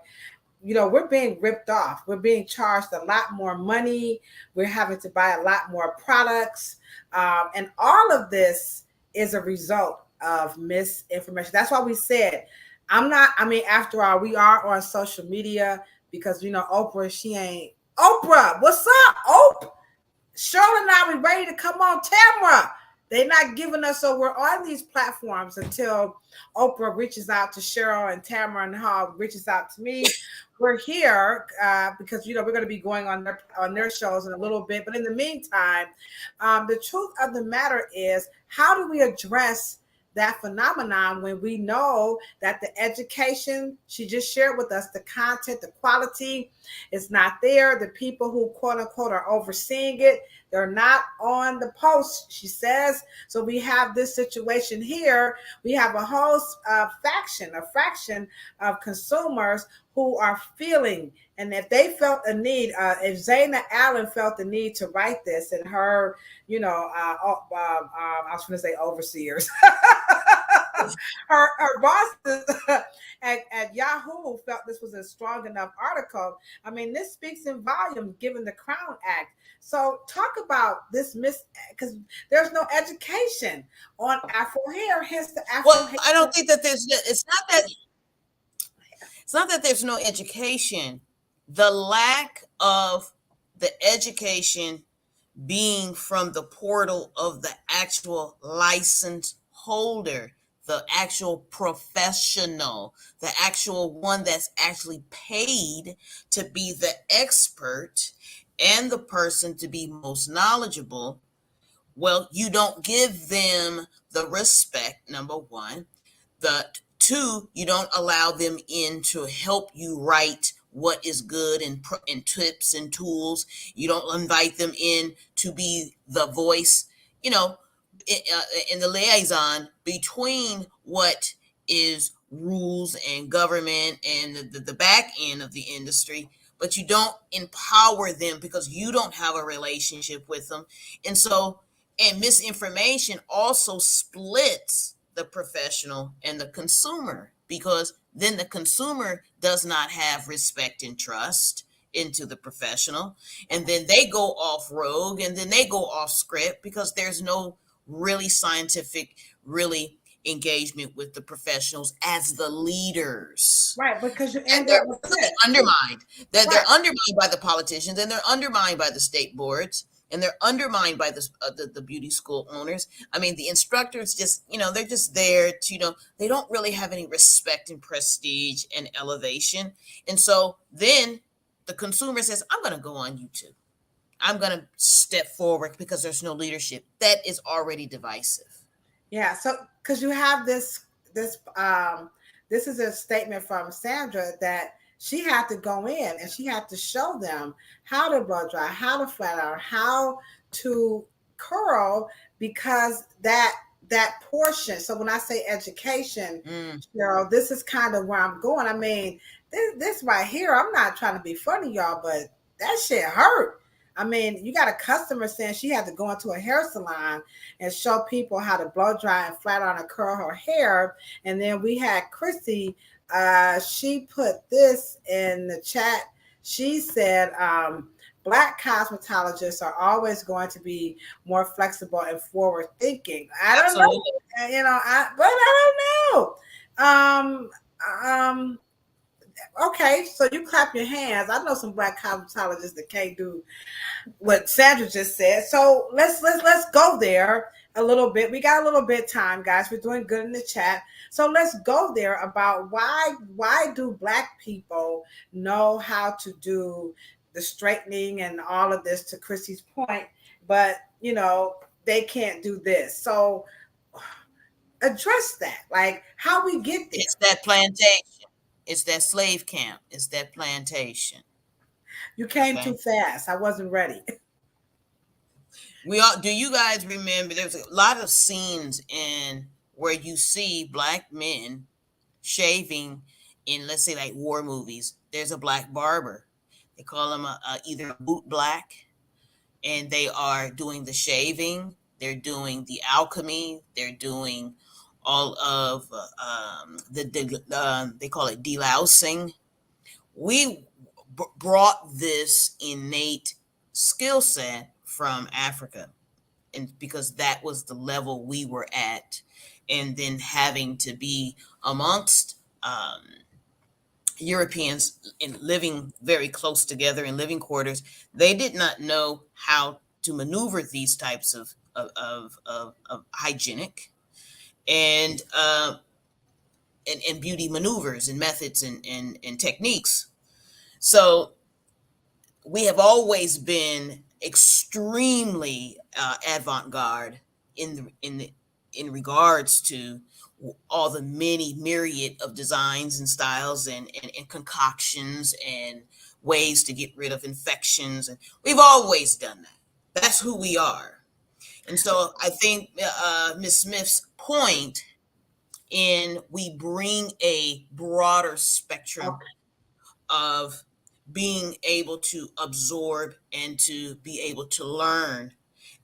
we're being ripped off. We're being charged a lot more money. We're having to buy a lot more products. And all of this is a result of misinformation. That's why we said, after all, we are on social media because, Oprah, Oprah, what's up, Oprah? Cheryl and I, we ready to come on camera. They're not giving us, so we're on these platforms until Oprah reaches out to Cheryl, and Tamara and Hall reaches out to me. We're here because we're going to be going on their shows in a little bit. But in the meantime, the truth of the matter is, how do we address that phenomenon when we know that the education she just shared with us, the content, the quality is not there? The people who quote unquote are overseeing it, They're not on the post, she says. So we have this situation here. We have a whole fraction of consumers who are feeling, and if they felt a need, if Zaina Allen felt the need to write this, and her, I was going to say overseers, her bosses at Yahoo felt this was a strong enough article. I mean, this speaks in volume given the Crown Act. So talk about this because there's no education on Afro hair, hence the Afro hair. I don't think that it's not that there's no education. The lack of the education being from the portal of the actual license holder, the actual professional, the actual one that's actually paid to be the expert and the person to be most knowledgeable. Well, you don't give them the respect, number one. The two, you don't allow them in to help you write what is good and tips and tools. You don't invite them in to be the voice, in the liaison between what is rules and government and the back end of the industry. But you don't empower them because you don't have a relationship with them. And misinformation also splits the professional and the consumer, because then the consumer does not have respect and trust into the professional. And then they go off rogue and then they go off script because there's no really scientific, really engagement with the professionals as the leaders. Right, because you end up really undermined. They're undermined by the politicians, and they're undermined by the state boards, and they're undermined by the beauty school owners. I mean, the instructors they're just there to, they don't really have any respect and prestige and elevation. And so then the consumer says, I'm going to go on YouTube. I'm going to step forward because there's no leadership. That is already divisive. Yeah. So, because you have this is a statement from Sandra that she had to go in and she had to show them how to blow dry, how to flat iron, how to curl, because that portion. So when I say education, Cheryl, this is kind of where I'm going. I mean, this right here, I'm not trying to be funny, y'all, but that shit hurt. I mean, you got a customer saying she had to go into a hair salon and show people how to blow dry and flat iron and curl her hair. And then we had Chrissy, she put this in the chat. She said, Black cosmetologists are always going to be more flexible and forward thinking. I don't know, but I don't know. Okay, so you clap your hands. I know some Black cosmetologists that can't do what Sandra just said. So let's go there a little bit. We got a little bit of time, guys. We're doing good in the chat. So let's go there about why do Black people know how to do the straightening and all of this, to Chrissy's point, but they can't do this. So address that, like how we get there. It's that plantation. It's that slave camp. It's that plantation. You came too fast. I wasn't ready. Do you guys remember there's a lot of scenes in where you see Black men shaving in, let's say, like war movies? There's a Black barber. They call him either a boot black, and they are doing the shaving. They're doing the alchemy. They're doing all of they call it delousing. We brought this innate skill set from Africa, and because that was the level we were at, and then having to be amongst Europeans in living very close together in living quarters, they did not know how to maneuver these types of hygienic and beauty maneuvers and methods and techniques. So we have always been extremely avant-garde in regards to all the many myriad of designs and styles and concoctions and ways to get rid of infections, and we've always done that. That's who we are. And so I think Ms. Smith's point in we bring a broader spectrum of being able to absorb and to be able to learn.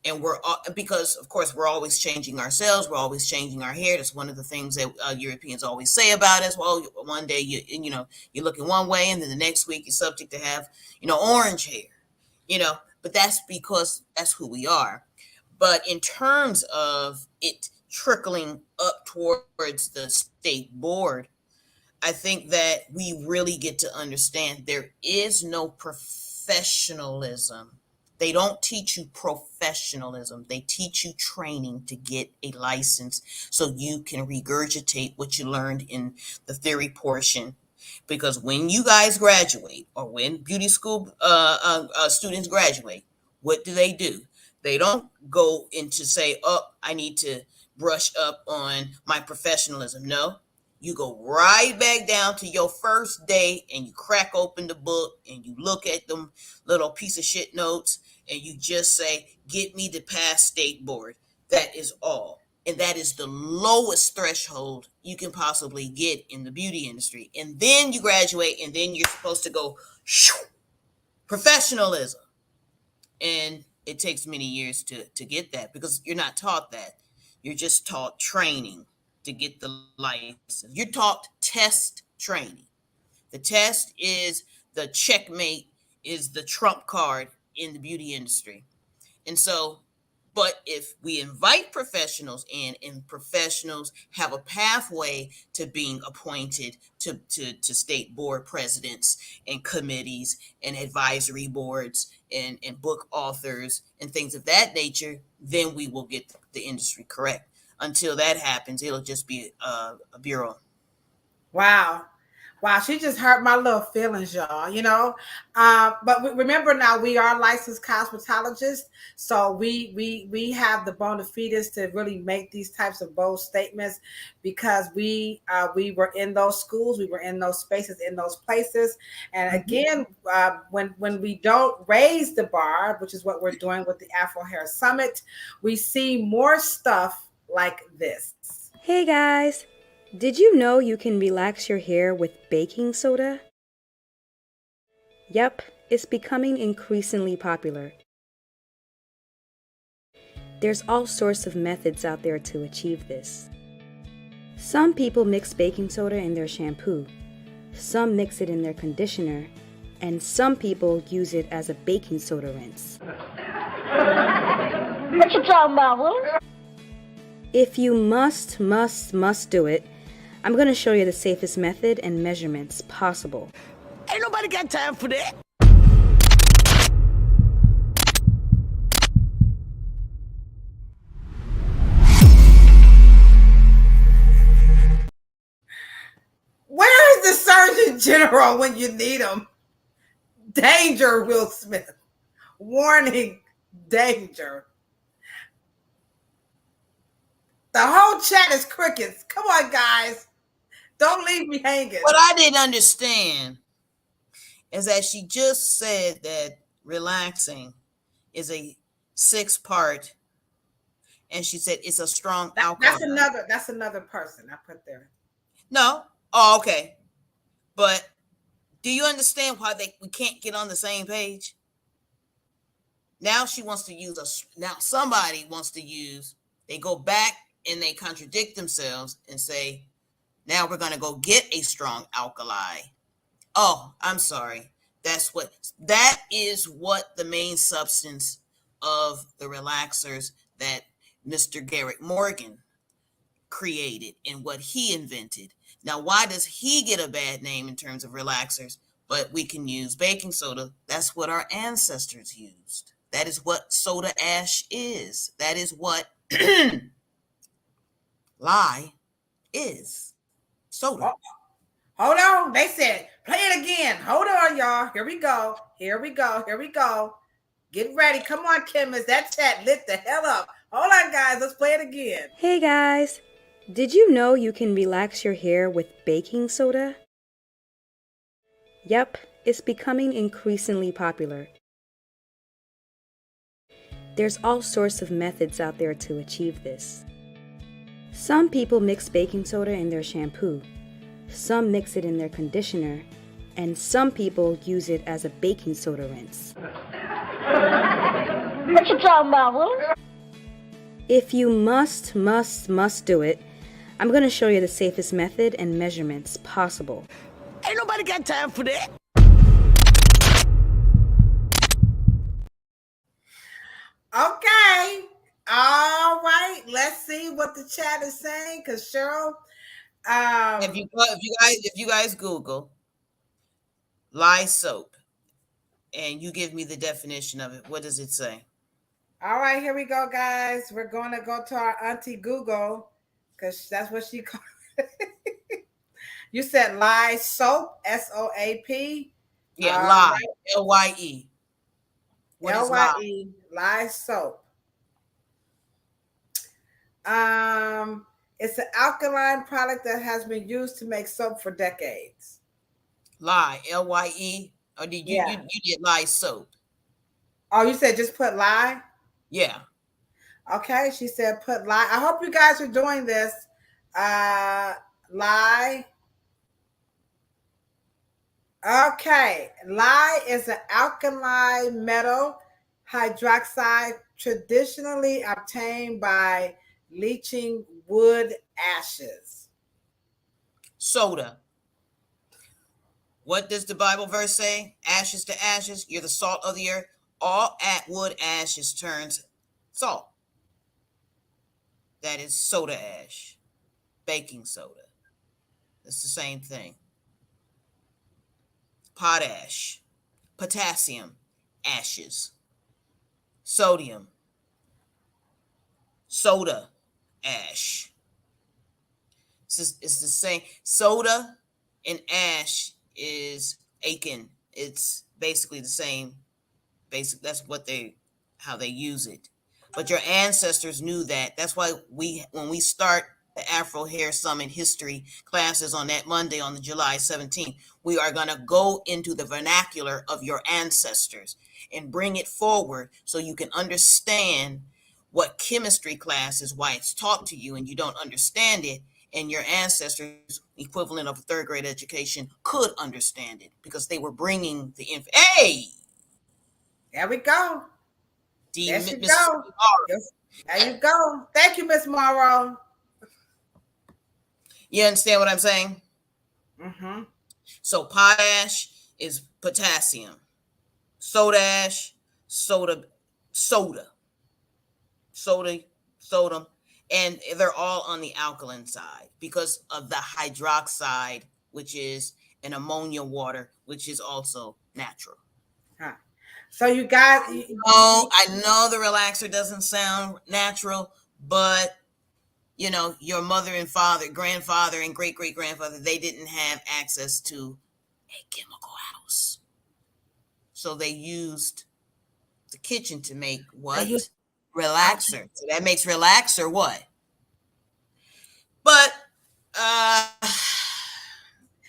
And we're because of course we're always changing ourselves, we're always changing our hair. That's one of the things that Europeans always say about us. Well, one day you're looking one way, and then the next week you're subject to have orange hair, but that's because that's who we are. But in terms of it trickling up towards the state board, I think that we really get to understand there is no professionalism. They don't teach you professionalism. They teach you training to get a license so you can regurgitate what you learned in the theory portion. Because when you guys graduate, or when beauty school students graduate, what do? They don't go into say, oh, I need to brush up on my professionalism. No, you go right back down to your first day and you crack open the book and you look at them little piece of shit notes and you just say, get me to pass state board. That is all. And that is the lowest threshold you can possibly get in the beauty industry. And then you graduate and then you're supposed to go professionalism. And it takes many years to get that because you're not taught that. You're just taught training to get the license. You're taught test training. The test is the checkmate, is the trump card in the beauty industry. And so, but if we invite professionals in and professionals have a pathway to being appointed to state board presidents and committees and advisory boards and book authors and things of that nature, then we will get the industry correct. Until that happens, it'll just be a bureau. Wow. Wow, she just hurt my little feelings, y'all, But remember now, we are licensed cosmetologists, so we have the bona fides to really make these types of bold statements because we were in those schools, we were in those spaces, in those places. And again, when we don't raise the bar, which is what we're doing with the Afro Hair Summit, we see more stuff like this. Hey guys! Did you know you can relax your hair with baking soda? Yep, it's becoming increasingly popular. There's all sorts of methods out there to achieve this. Some people mix baking soda in their shampoo, some mix it in their conditioner, and some people use it as a baking soda rinse. What you talking about, Willie? If you must do it, I'm going to show you the safest method and measurements possible. Ain't nobody got time for that. Where is the Surgeon General when you need him? Danger, Will Smith. Warning, danger. The whole chat is crickets. Come on, guys. Don't leave me hanging. What I didn't understand is that she just said that relaxing is a 6-part, and she said it's a strong alcohol. That's another person I put there. No. Oh, okay. But do you understand why we can't get on the same page? Now she wants to use now somebody wants to use, they go back and they contradict themselves and say, now we're going to go get a strong alkali. Oh, I'm sorry. That is what the main substance of the relaxers that Mr. Garrett Morgan created and what he invented. Now, why does he get a bad name in terms of relaxers, but we can use baking soda? That's what our ancestors used. That is what soda ash is. That is what lye is. Soda. Hold on. They said, play it again. Hold on, y'all. Here we go. Get ready. Come on, Kim. Is that chat lit the hell up? Hold on, guys. Let's play it again. Hey, guys. Did you know you can relax your hair with baking soda? Yep, it's becoming increasingly popular. There's all sorts of methods out there to achieve this. Some people mix baking soda in their shampoo, some mix it in their conditioner, and some people use it as a baking soda rinse. What you talking about, Willis? If you must do it, I'm going to show you the safest method and measurements possible. Ain't nobody got time for that. Okay. All right. Let's see what the chat is saying. Because Cheryl, if you guys Google lye soap and you give me the definition of it, what does it say? All right, here we go, guys. We're going to go to our auntie Google because that's what she called it. You said lye soap, SOAP. Yeah, lye, LYE. What is lye? LYE, lye soap. It's an alkaline product that has been used to make soap for decades. Lye, LYE, or did you did lye soap? Oh, you said just put lye? Yeah. Okay, she said put lye. I hope you guys are doing this. Lye. Okay, lye is an alkali metal hydroxide traditionally obtained by leaching wood ashes. Soda. What does the Bible verse say? Ashes to ashes, you're the salt of the earth. All wood ashes turns salt. That is soda ash, baking soda. It's the same thing. Potash, potassium, ashes, sodium, soda ash. It's the same. Soda and ash is akin. It's basically the same. That's how they use it. But your ancestors knew that. That's why when we start the Afro Hair Summit history classes on that Monday on the July 17th, we are going to go into the vernacular of your ancestors and bring it forward so you can understand what chemistry class is, why it's taught to you and you don't understand it, and your ancestors, equivalent of a third grade education, could understand it because they were bringing the Hey! There we go. There you go. There you go. Thank you, Miss Morrow. You understand what I'm saying? Mm-hmm. So potash is potassium. Soda ash, sodium, and they're all on the alkaline side because of the hydroxide, which is an ammonia water, which is also natural. Huh. So you guys, I know the relaxer doesn't sound natural, but your mother and father, grandfather and great grandfather, they didn't have access to a chemical house, so they used the kitchen to make what? Relaxer. So that makes relaxer what? But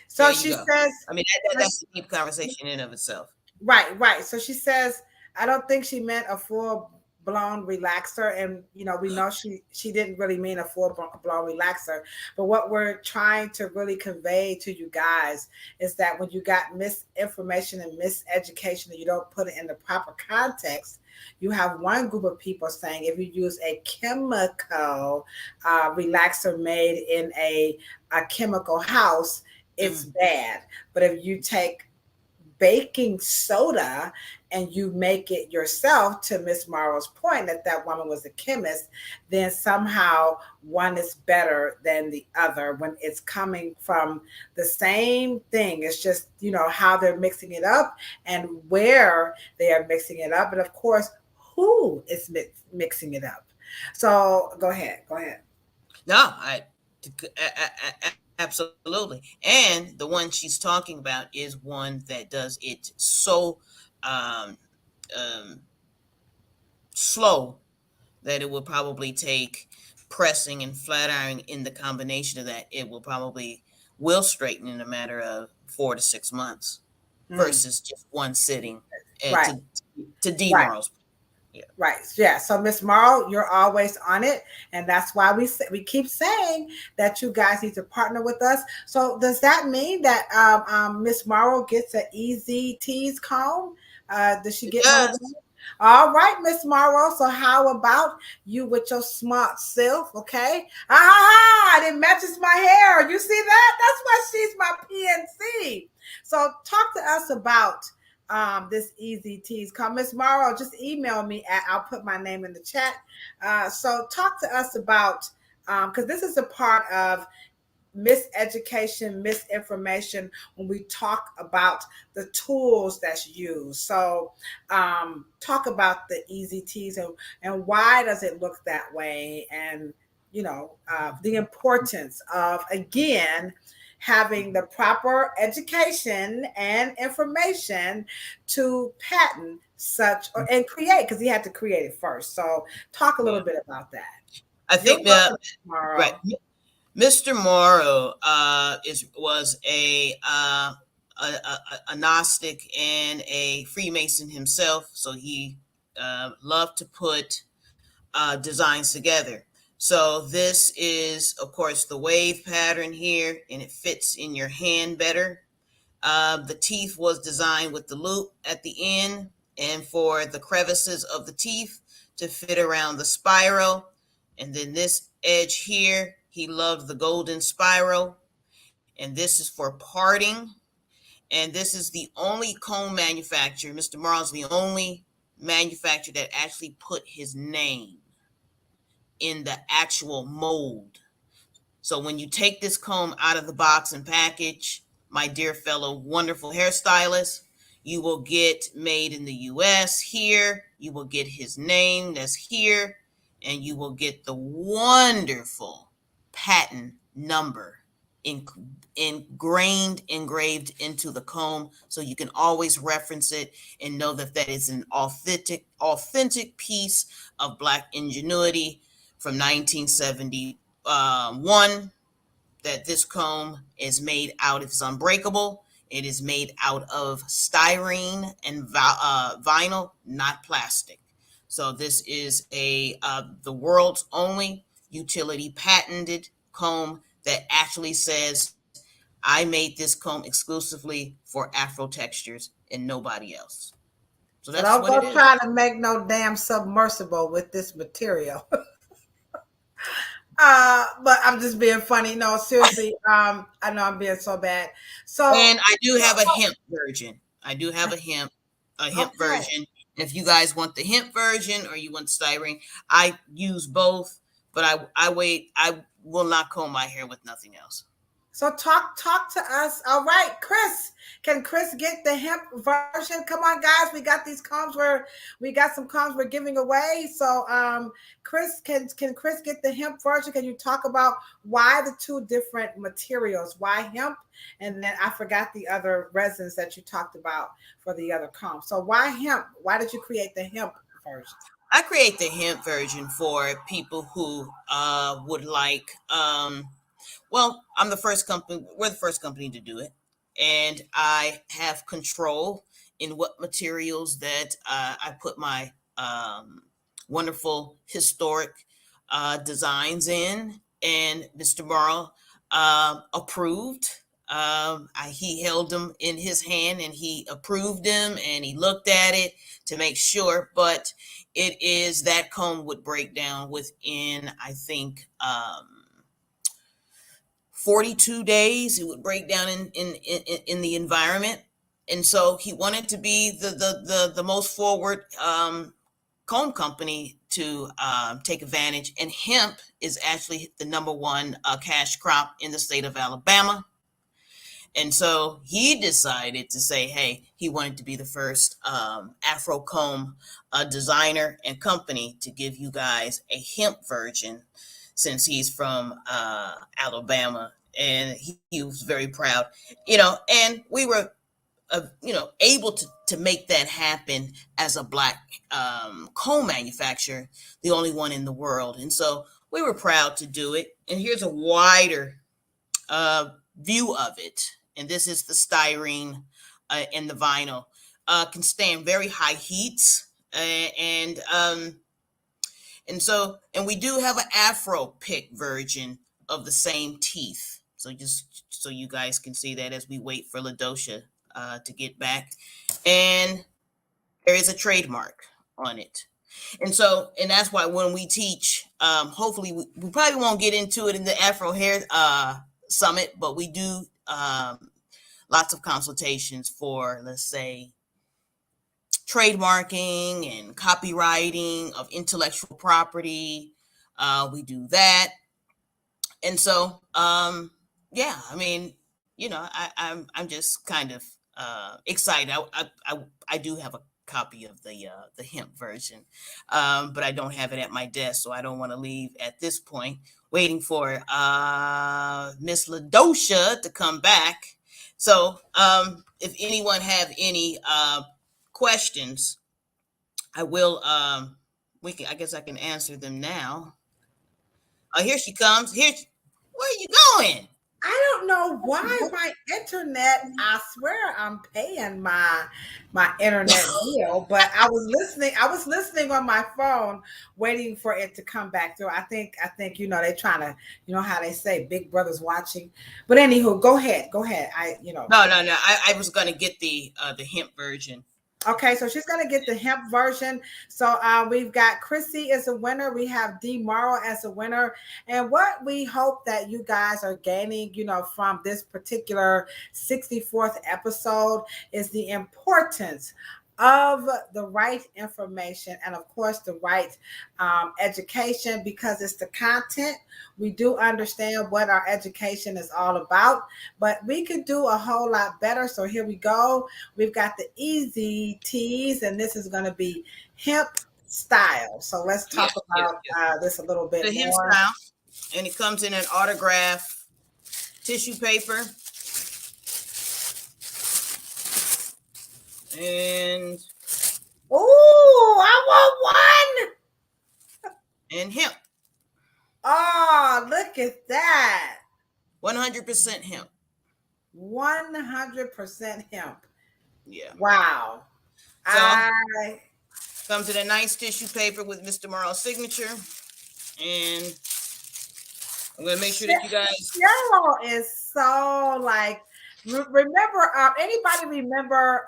so she says, I mean, that's a deep conversation in and of itself. Right. So she says, I don't think she meant a full-blown relaxer, and we know she didn't really mean a full-blown relaxer. But what we're trying to really convey to you guys is that when you got misinformation and miseducation and you don't put it in the proper context, you have one group of people saying if you use a chemical relaxer made in a chemical house, it's bad. But if you take baking soda and you make it yourself, to Miss Morrow's point that woman was a chemist, then somehow one is better than the other when it's coming from the same thing. It's just, how they're mixing it up and where they are mixing it up. And of course, who is mixing it up. So go ahead. No, absolutely. And the one she's talking about is one that does it so slow that it will probably take pressing and flat ironing in the combination of that. It will straighten in a matter of 4 to 6 months versus just one sitting. Right. To D-Morrow's. Right. Yeah. So Miss Morrow, you're always on it, and that's why we keep saying that you guys need to partner with us. So does that mean that Miss Morrow gets an easy tease comb? Does she It get one of does. those? All right, Miss Morrow. So how about you with your smart self? Okay. It matches my hair. You see that? That's why she's my PNC. So talk to us about this easy tease come. Miss Morrow, just email me I'll put my name in the chat. So talk to us about because this is a part of miseducation, misinformation when we talk about the tools that's used. So talk about the easy tease and why does it look that way, and the importance of, again, having the proper education and information to patent such and create, because he had to create it first. So talk a little Yeah. bit about that. I You're think welcome, right. tomorrow. Mr. Morrow was a Gnostic and a Freemason himself, so he loved to put designs together. So this is, of course, the wave pattern here, and it fits in your hand better. The teeth was designed with the loop at the end, and for the crevices of the teeth to fit around the spiral. And then this edge here, he loved the golden spiral. And this is for parting. And this is the only comb manufacturer, Mr. Morrow's the only manufacturer that actually put his name in the actual mold. So when you take this comb out of the box and package, my dear fellow wonderful hairstylist, you will get made in the US here. You will get his name that's here, and you will get the wonderful patent number engraved into the comb, so you can always reference it and know that that is an authentic piece of Black ingenuity from 1971, that this comb is made out of, it's unbreakable. It is made out of styrene and vinyl, not plastic. So this is the world's only utility patented comb that actually says, I made this comb exclusively for Afro textures and nobody else. So So that's don't what it go is. try to make no damn submersible with this material. But I'm just being funny. No, seriously. I know I'm being so bad. So And I do have a hemp version. I do have a hemp okay. version. If you guys want the hemp version or you want styrene, I use both, but I will not comb my hair with nothing else. So talk to us. All right, Chris. Can Chris get the hemp version? Come on, guys. We got some combs we're giving away. So Chris, can Chris get the hemp version? Can you talk about why the two different materials? Why hemp? And then I forgot the other resins that you talked about for the other comb. So why hemp? Why did you create the hemp version? I create the hemp version for people who would like well, I'm the first company, we're the first company to do it. And I have control in what materials that I put my wonderful historic designs in. And Mr. Morrow approved. He held them in his hand and he approved them and he looked at it to make sure. But it is that comb would break down within, I think, 42 days. It would break down in the environment. And so he wanted to be the most forward comb company to take advantage. And hemp is actually the number one cash crop in the state of Alabama. And so he decided to say, hey, he wanted to be the first Afro comb designer and company to give you guys a hemp version, since he's from Alabama. And he was very proud, and we were, able to make that happen as a Black comb manufacturer, the only one in the world. And so we were proud to do it. And here's a wider view of it. And this is the styrene and the vinyl. Can stand very high heats. And we do have an Afro pick version of the same teeth. So just so you guys can see that as we wait for Ladosha to get back. And there is a trademark on it. And that's why when we teach, hopefully we probably won't get into it in the Afro Hair Summit, but we do lots of consultations for, let's say, trademarking and copywriting of intellectual property. We do that. And so, yeah, I mean, I'm just kind of excited. I do have a copy of the hemp version, but I don't have it at my desk, so I don't want to leave at this point waiting for Miss Ladosha to come back. So if anyone have any questions, I will I guess I can answer them now. Here she comes. Where are you going? I don't know why my internet, I swear I'm paying my internet bill, but I was listening on my phone waiting for it to come back through. I think they're trying to, how they say Big Brother's watching. But anywho, go ahead. No. I was gonna get the hemp version. Okay, so she's going to get the hemp version. So we've got Chrissy as a winner. We have Morrow as a winner. And what we hope that you guys are gaining, from this particular 64th episode is the importance of the right information and, of course, the right education, because it's the content. We do understand what our education is all about, but we could do a whole lot better. So here we go. We've got the easy teas, and this is going to be hemp style. So let's talk about this a little bit more. The hemp style, and it comes in an autograph tissue paper. And I want one. And hemp. Oh, look at that. 100% hemp. 100% hemp. Yeah. Wow. So, comes in a nice tissue paper with Mr. Morrow's signature. And I'm going to make sure that you guys. Cheryl is so remember, anybody remember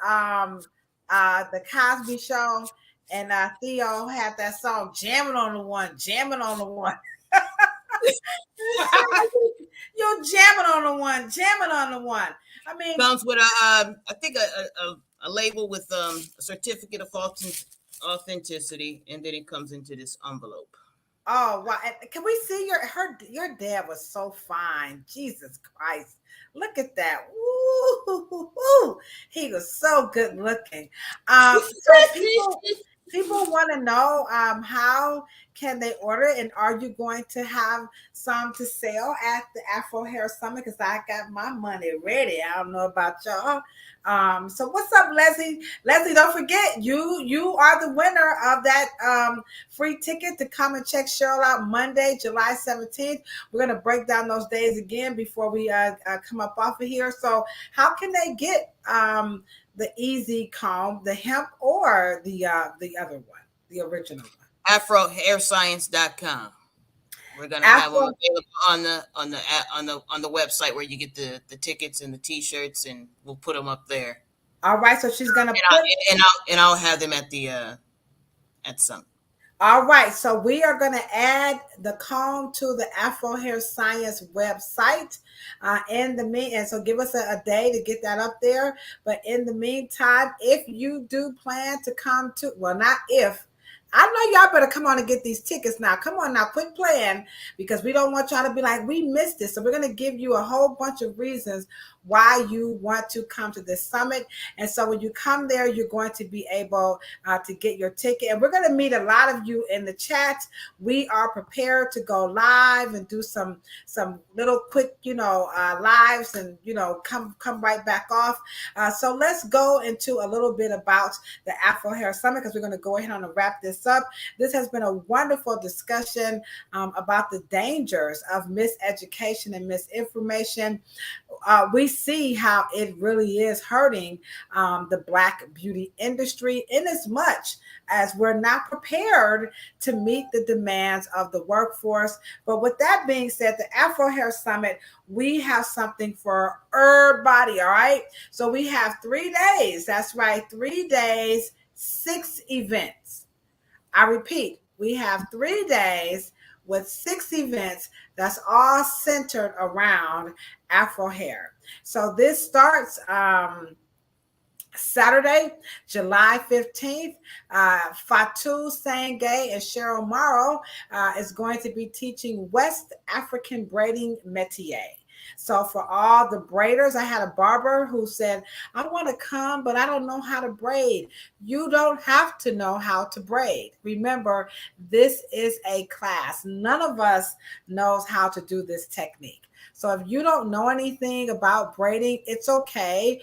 the Cosby Show, and Theo had that song jamming on the one. You're jamming on the one. I mean, comes with I think a label with a certificate of authenticity, and then it comes into this envelope. Oh wow! Can we see your dad was so fine. Jesus Christ. Look at that. Ooh, he was so good looking. So people want to know how can they order, and are you going to have some to sell at the Afro Hair Summit? Because I got my money ready. I don't know about y'all. So what's up, Leslie? Leslie, don't forget, you are the winner of that free ticket to come and check Cheryl out Monday, July 17th. We're going to break down those days again before we come up off of here. So how can they get the easy comb, the hemp, or the other one, the original one? AfroHairScience.com. We're gonna have them available on the website where you get the tickets and the t-shirts, and we'll put them up there. All right, so she's gonna I'll have them at some. All right, so we are going to add the comb to the Afro Hair Science website and so give us a day to get that up there. But in the meantime, if you do plan to come to, well, not if, I know y'all better come on and get these tickets now. Come on now, quit playing, because we don't want y'all to be like, we missed this. So we're going to give you a whole bunch of reasons why you want to come to this summit. And so when you come there, you're going to be able to get your ticket. And we're going to meet a lot of you in the chat. We are prepared to go live and do some little quick, lives and, come right back off. So let's go into a little bit about the Afro Hair Summit, because we're going to go ahead and wrap this up. This has been a wonderful discussion about the dangers of miseducation and misinformation. We see how it really is hurting the Black beauty industry, in as much as we're not prepared to meet the demands of the workforce. But with that being said, the Afro Hair Summit, we have something for everybody, all right? So we have 3 days. That's right, 3 days, 6 events. I repeat, we have 3 days with 6 events that's all centered around Afro hair. So this starts Saturday, July 15th. Fatou Sangay and Cheryl Morrow is going to be teaching West African braiding métier. So for all the braiders, I had a barber who said, I want to come, but I don't know how to braid. You don't have to know how to braid. Remember, this is a class. None of us knows how to do this technique. So if you don't know anything about braiding, it's okay.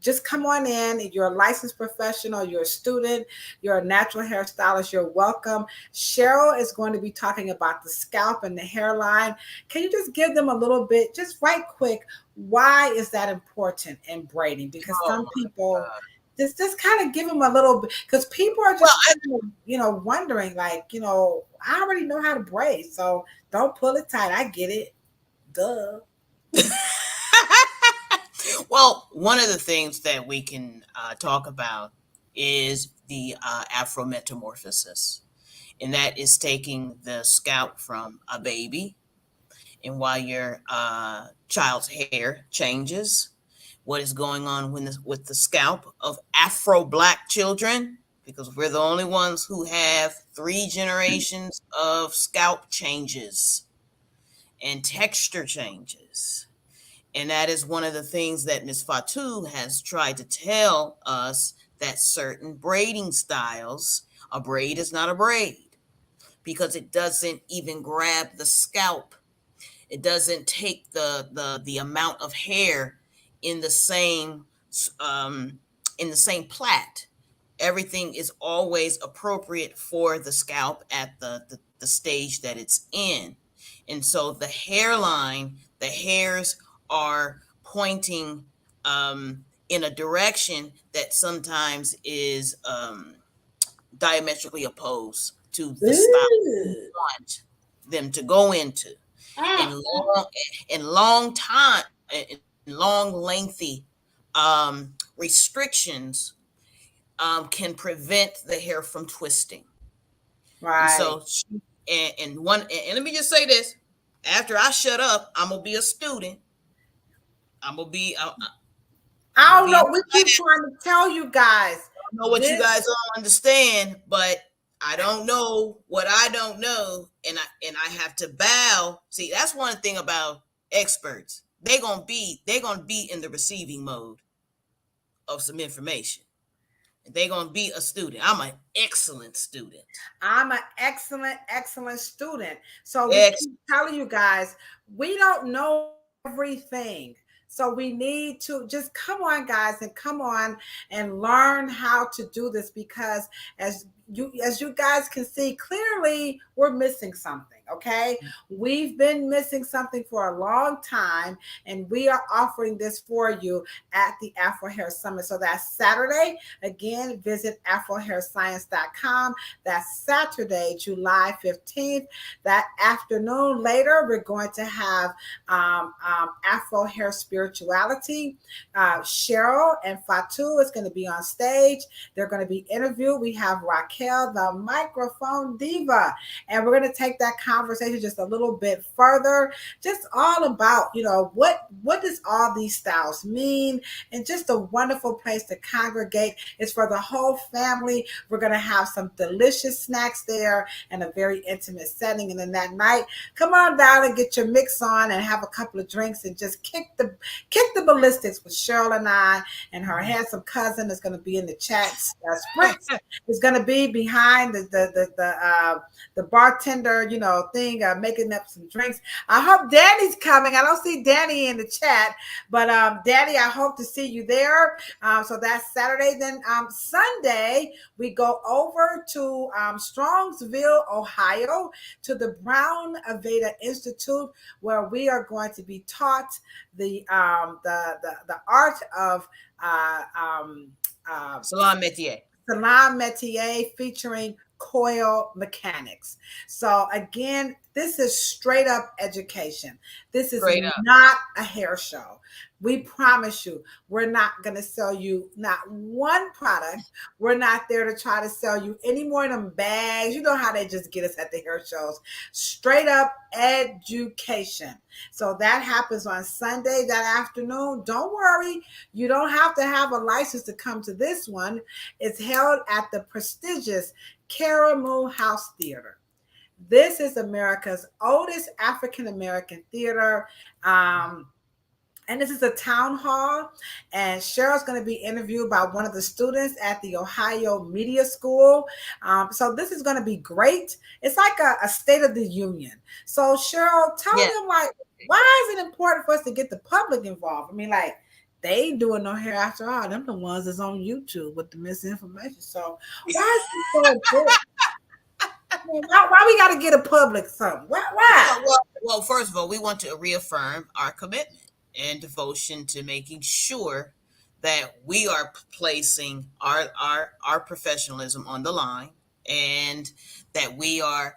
Just come on in. If you're a licensed professional, you're a student, you're a natural hairstylist, you're welcome. Cheryl is going to be talking about the scalp and the hairline. Can you just give them a little bit, just right quick, why is that important in braiding? Because some people just kind of give them a little bit, because people are just wondering, like, I already know how to braid, so don't pull it tight. I get it. Duh. Well, one of the things that we can talk about is the Afro metamorphosis, and that is taking the scalp from a baby, and while your child's hair changes, what is going on with the scalp of Afro Black children, because we're the only ones who have 3 generations of scalp changes and texture changes. And that is one of the things that Ms. Fatou has tried to tell us, that certain braiding styles, a braid is not a braid because it doesn't even grab the scalp. It doesn't take the amount of hair in the same plait. Everything is always appropriate for the scalp at the stage that it's in. And so the hairline, the hairs are pointing in a direction that sometimes is diametrically opposed to the style you want them to go into. And long lengthy restrictions can prevent the hair from twisting. Right. And so, and let me just say this: after I shut up, I'm gonna be a student. I'm gonna be. I don't know. We keep trying to tell you guys. I don't know what you guys don't understand, but I don't know what I don't know, and I have to bow. See, that's one thing about experts. They're gonna be in the receiving mode of some information. They're gonna be a student. I'm an excellent student. I'm an excellent student. So we keep telling you guys, we don't know everything. So we need to just come on, guys, and come on and learn how to do this, because as you guys can see, clearly we're missing something. Okay, we've been missing something for a long time, and we are offering this for you at the Afro Hair Summit. So that's Saturday. Again, visit afrohairscience.com. That's Saturday, July 15th. That afternoon, later, we're going to have Afro Hair Spirituality. Cheryl and Fatou is going to be on stage. They're going to be interviewed. We have Raquel, the microphone diva, and we're going to take that conversation just a little bit further, just all about, what does all these styles mean, and just a wonderful place to congregate. It's for the whole family. We're going to have some delicious snacks there and a very intimate setting. And then that night, come on down and get your mix on and have a couple of drinks and just kick the ballistics with Cheryl and I, and her handsome cousin is going to be in the chat. Spritz is going to be behind the bartender, thing, making up some drinks. I hope Danny's coming. I don't see Danny in the chat, but Danny, I hope to see you there. So that's Saturday. Then Sunday, we go over to Strongsville, Ohio, to the Brown Aveda Institute, where we are going to be taught the art of salon métier. Salon métier, featuring coil mechanics. So again, this is straight up education. This is not a hair show. We promise you, we're not going to sell you not one product. We're not there to try to sell you any more of them bags. You know how they just get us at the hair shows. Straight up education. So that happens on Sunday, that afternoon. Don't worry. You don't have to have a license to come to this one. It's held at the prestigious Caramoo House Theater. This is America's oldest African-American theater. And this is a town hall, and Cheryl's going to be interviewed by one of the students at the Ohio Media School. So this is going to be great. It's like a State of the Union. So Cheryl, tell them, like, why is it important for us to get the public involved? I mean, like, they ain't doing no hair after all. Them the ones that's on YouTube with the misinformation. So why is it so important? Why we got to get a public something? Why? Well, first of all, we want to reaffirm our commitment and devotion to making sure that we are placing our professionalism on the line, and that we are,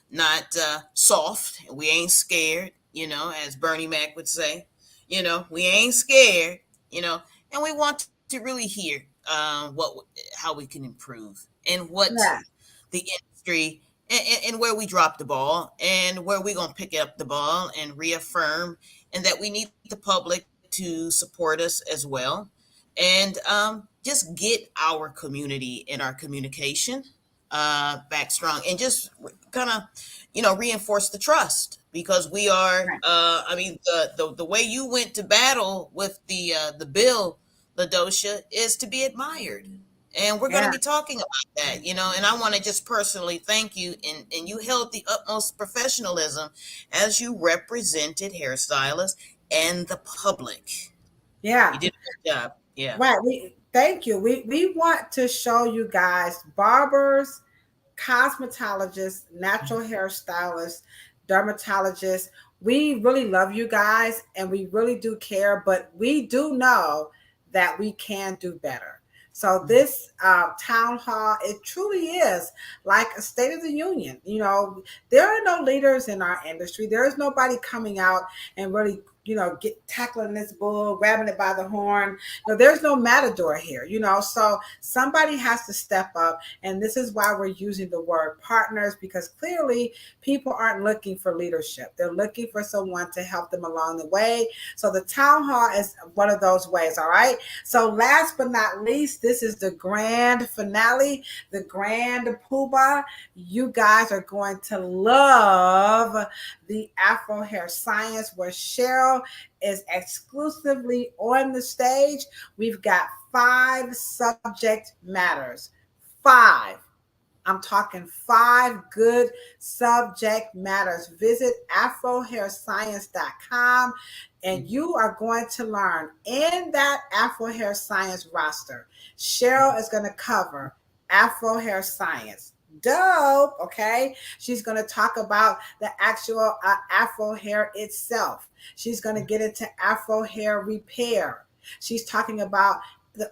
not soft. We ain't scared, as Bernie Mac would say. We ain't scared, and we want to really hear how we can improve, and what the industry and where we dropped the ball, and where we're going to pick up the ball and reaffirm, and that we need the public to support us as well, and just get our community and our communication back strong, and just kind of, reinforce the trust, because we are, the way you went to battle with the bill, Ladosha, is to be admired. And we're going to be talking about that, and I want to just personally thank you. And you held the utmost professionalism as you represented hairstylists and the public. Yeah. You did a good job. Yeah. Right. Thank you. We want to show you guys, barbers, cosmetologists, natural hairstylists, dermatologists. We really love you guys, and we really do care, but we do know that we can do better. So this town hall, it truly is like a State of the Union. There are no leaders in our industry. There is nobody coming out and really, tackling this bull, grabbing it by the horn. There's no matador here, so somebody has to step up. And this is why we're using the word partners, because clearly people aren't looking for leadership. They're looking for someone to help them along the way. So the town hall is one of those ways. All right. So last but not least, this is the grand finale, the grand poobah. You guys are going to love the Afro Hair Science, where Cheryl is exclusively on the stage. We've got 5 subject matters. 5. I'm talking 5 good subject matters. Visit afrohairscience.com, and you are going to learn in that Afro Hair Science roster. Cheryl is going to cover Afro Hair Science. Dope. Okay. She's going to talk about the actual Afro hair itself. She's going to get into Afro hair repair. She's talking about the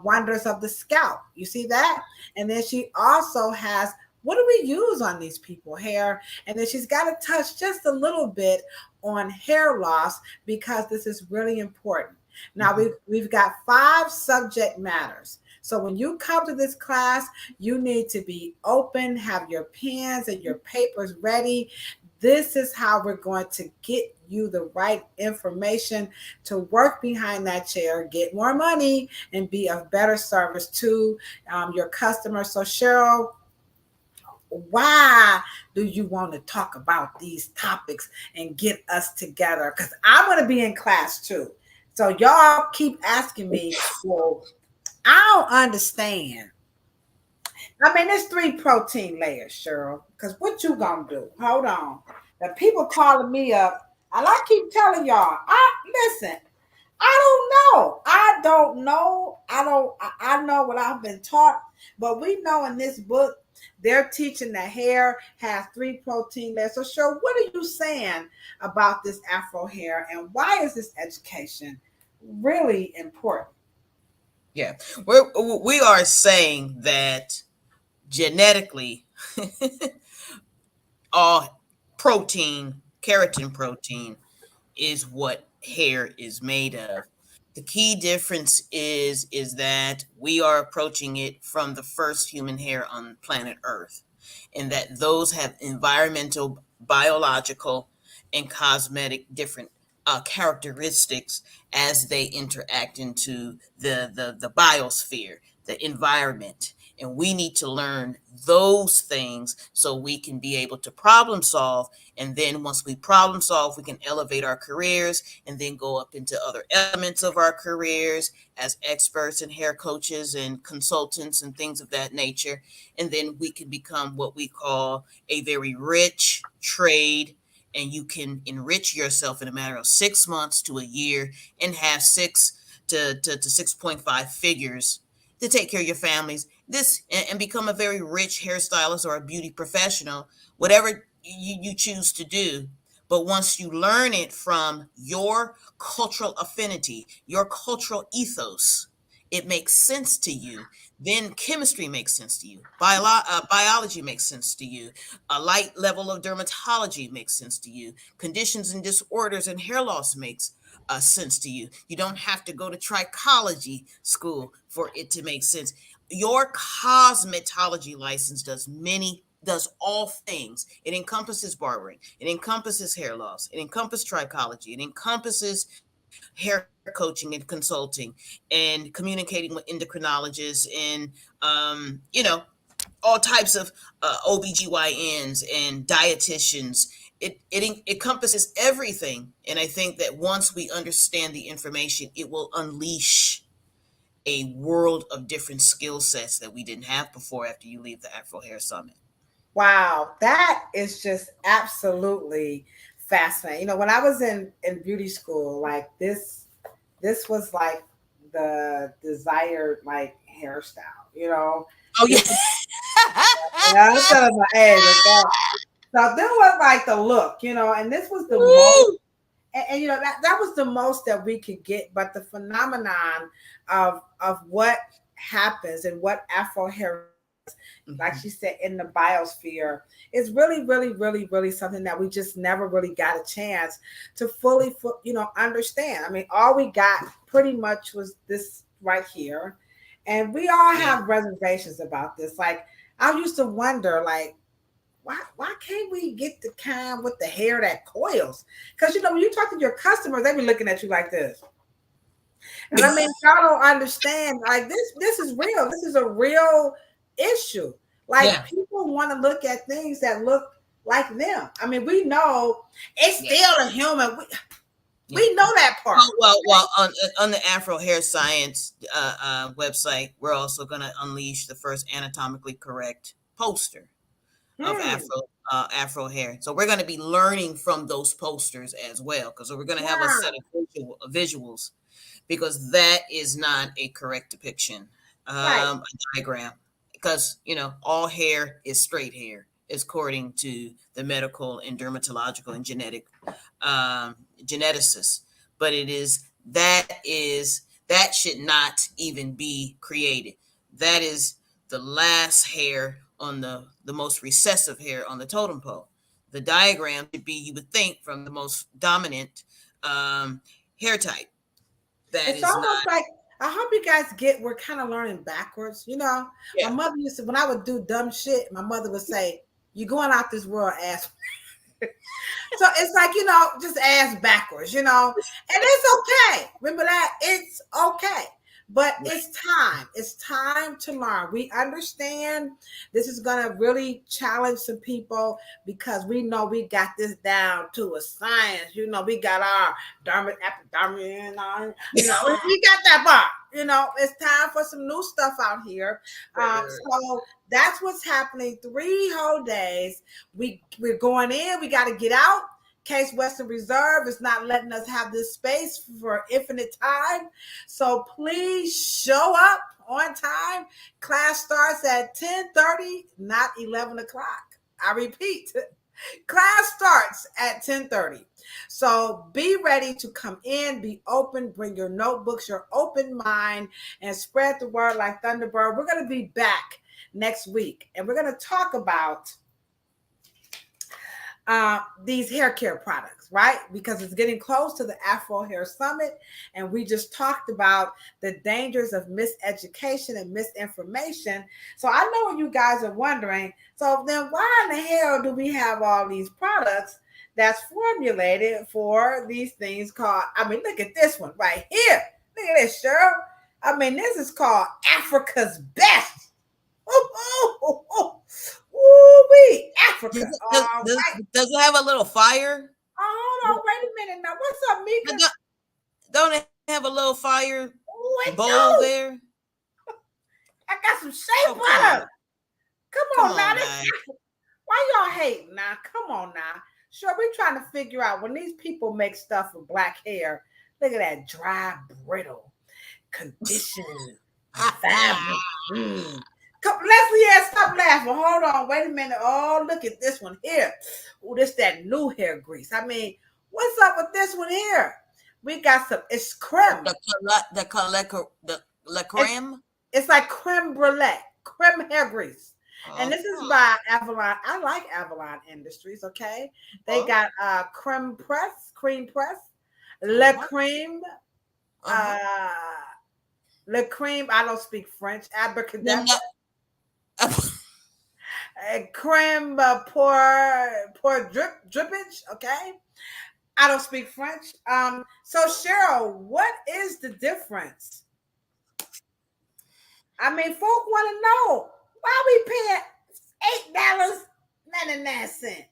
wonders of the scalp. You see that? And then she also has, what do we use on these people hair? And then she's got to touch just a little bit on hair loss, because this is really important. Now we've got 5 subject matters. So when you come to this class, you need to be open, have your pens and your papers ready. This is how we're going to get you the right information to work behind that chair, get more money, and be of better service to your customers. So Cheryl, why do you want to talk about these topics and get us together? Because I'm going to be in class too. So y'all keep asking me, well, I don't understand. I mean, it's 3 protein layers, Cheryl. Because what you gonna do? Hold on. The people calling me up, and I keep telling y'all, listen. I don't know. I don't know. I know what I've been taught, but we know in this book they're teaching that hair has 3 protein layers. So, Cheryl, what are you saying about this Afro hair, and why is this education really important? Yeah, we are saying that genetically, all protein, keratin protein, is what hair is made of. The key difference is that we are approaching it from the first human hair on planet Earth, and that those have environmental, biological, and cosmetic different characteristics as they interact into the biosphere, the environment. And we need to learn those things so we can be able to problem solve. And then once we problem solve, we can elevate our careers and then go up into other elements of our careers as experts and hair coaches and consultants and things of that nature. And then we can become what we call a very rich trade. And you can enrich yourself in a matter of 6 months to a year and have 6.5 figures to take care of your families, this and become a very rich hairstylist or a beauty professional, whatever you choose to do. But once you learn it from your cultural affinity, your cultural ethos, it makes sense to you. Then chemistry makes sense to you. Biology makes sense to you. A light level of dermatology makes sense to you. Conditions and disorders and hair loss makes sense to you. You don't have to go to trichology school for it to make sense. Your cosmetology license does all things. It encompasses barbering. It encompasses hair loss. It encompasses trichology. It encompasses hair coaching and consulting and communicating with endocrinologists and all types of OBGYNs and dietitians. It encompasses everything. And I think that once we understand the information, it will unleash a world of different skill sets that we didn't have before after you leave the Afro Hair Summit. Wow, that is just absolutely fascinating. When I was in beauty school, like this was like the desired like hairstyle, Oh yeah. I'm telling my age, okay? So this was like the look, and this was the Woo! most, and that was the most that we could get. But the phenomenon of what happens and what Afro hair, like she said, in the biosphere is really, really, really, really something that we just never really got a chance to fully, understand. I mean, all we got pretty much was this right here. And we all have reservations about this. Like, I used to wonder, like, why can't we get the kind with the hair that coils? Because, when you talk to your customers, they be looking at you like this. And I mean, y'all don't understand. Like, this is real. This is a real issue. Like, people want to look at things that look like them. I mean, we know it's still a human. We know that part. Well, on the Afro Hair Science website, we're also going to unleash the first anatomically correct poster of Afro hair. So we're going to be learning from those posters as well, because we're going to have a set of visuals, because that is not a correct depiction, a diagram. Because all hair is straight hair, according to the medical and dermatological and genetic geneticists. But that should not even be created. That is the last hair on the most recessive hair on the totem pole. The diagram should be, you would think, from the most dominant hair type. It's almost like, I hope you guys get, we're kind of learning backwards. My mother used to, when I would do dumb shit, my mother would say, "You're going out this world ass." So it's like, just ass backwards, and it's okay. Remember that? It's okay. But it's time. It's time to learn. We understand this is going to really challenge some people because we know we got this down to a science. You know, we got our epidermis, we got that bar. You know, it's time for some new stuff out here. So that's what's happening. 3 whole days. We're going in. We got to get out. Case Western Reserve is not letting us have this space for infinite time. So please show up on time. Class starts at 10:30, not 11 o'clock. I repeat, class starts at 10:30. So be ready to come in, be open, bring your notebooks, your open mind, and spread the word like Thunderbird. We're going to be back next week, and we're going to talk about these hair care products, right? Because it's getting close to the Afro Hair Summit, and we just talked about the dangers of miseducation and misinformation. So I know what you guys are wondering. So then why in the hell do we have all these products that's formulated for these things called, look at this one right here. Look at this, Cheryl. This is called Africa's Best. Ooh-wee, Africa. Does it have a little fire? Oh, hold on. Wait a minute. Now, what's up, Mika? Don't it have a little fire bowl there? I got some shea butter. Come on now. Why y'all hating now? Come on now. Sure, we're trying to figure out when these people make stuff for black hair. Look at that dry, brittle, conditioned fabric. Leslie, stop laughing. Hold on. Wait a minute. Oh, look at this one here. Oh, this that new hair grease. What's up with this one here? We got some. It's creme. The creme. It's like creme brulee, creme hair grease. And this is by Avalon. I like Avalon Industries. Okay, they got cream press, Le Creme. Le Creme. I don't speak French. Abracadabra. Creme pour drippage. Okay, I don't speak French. So Cheryl, what is the difference? Folk want to know why we paying $8.99.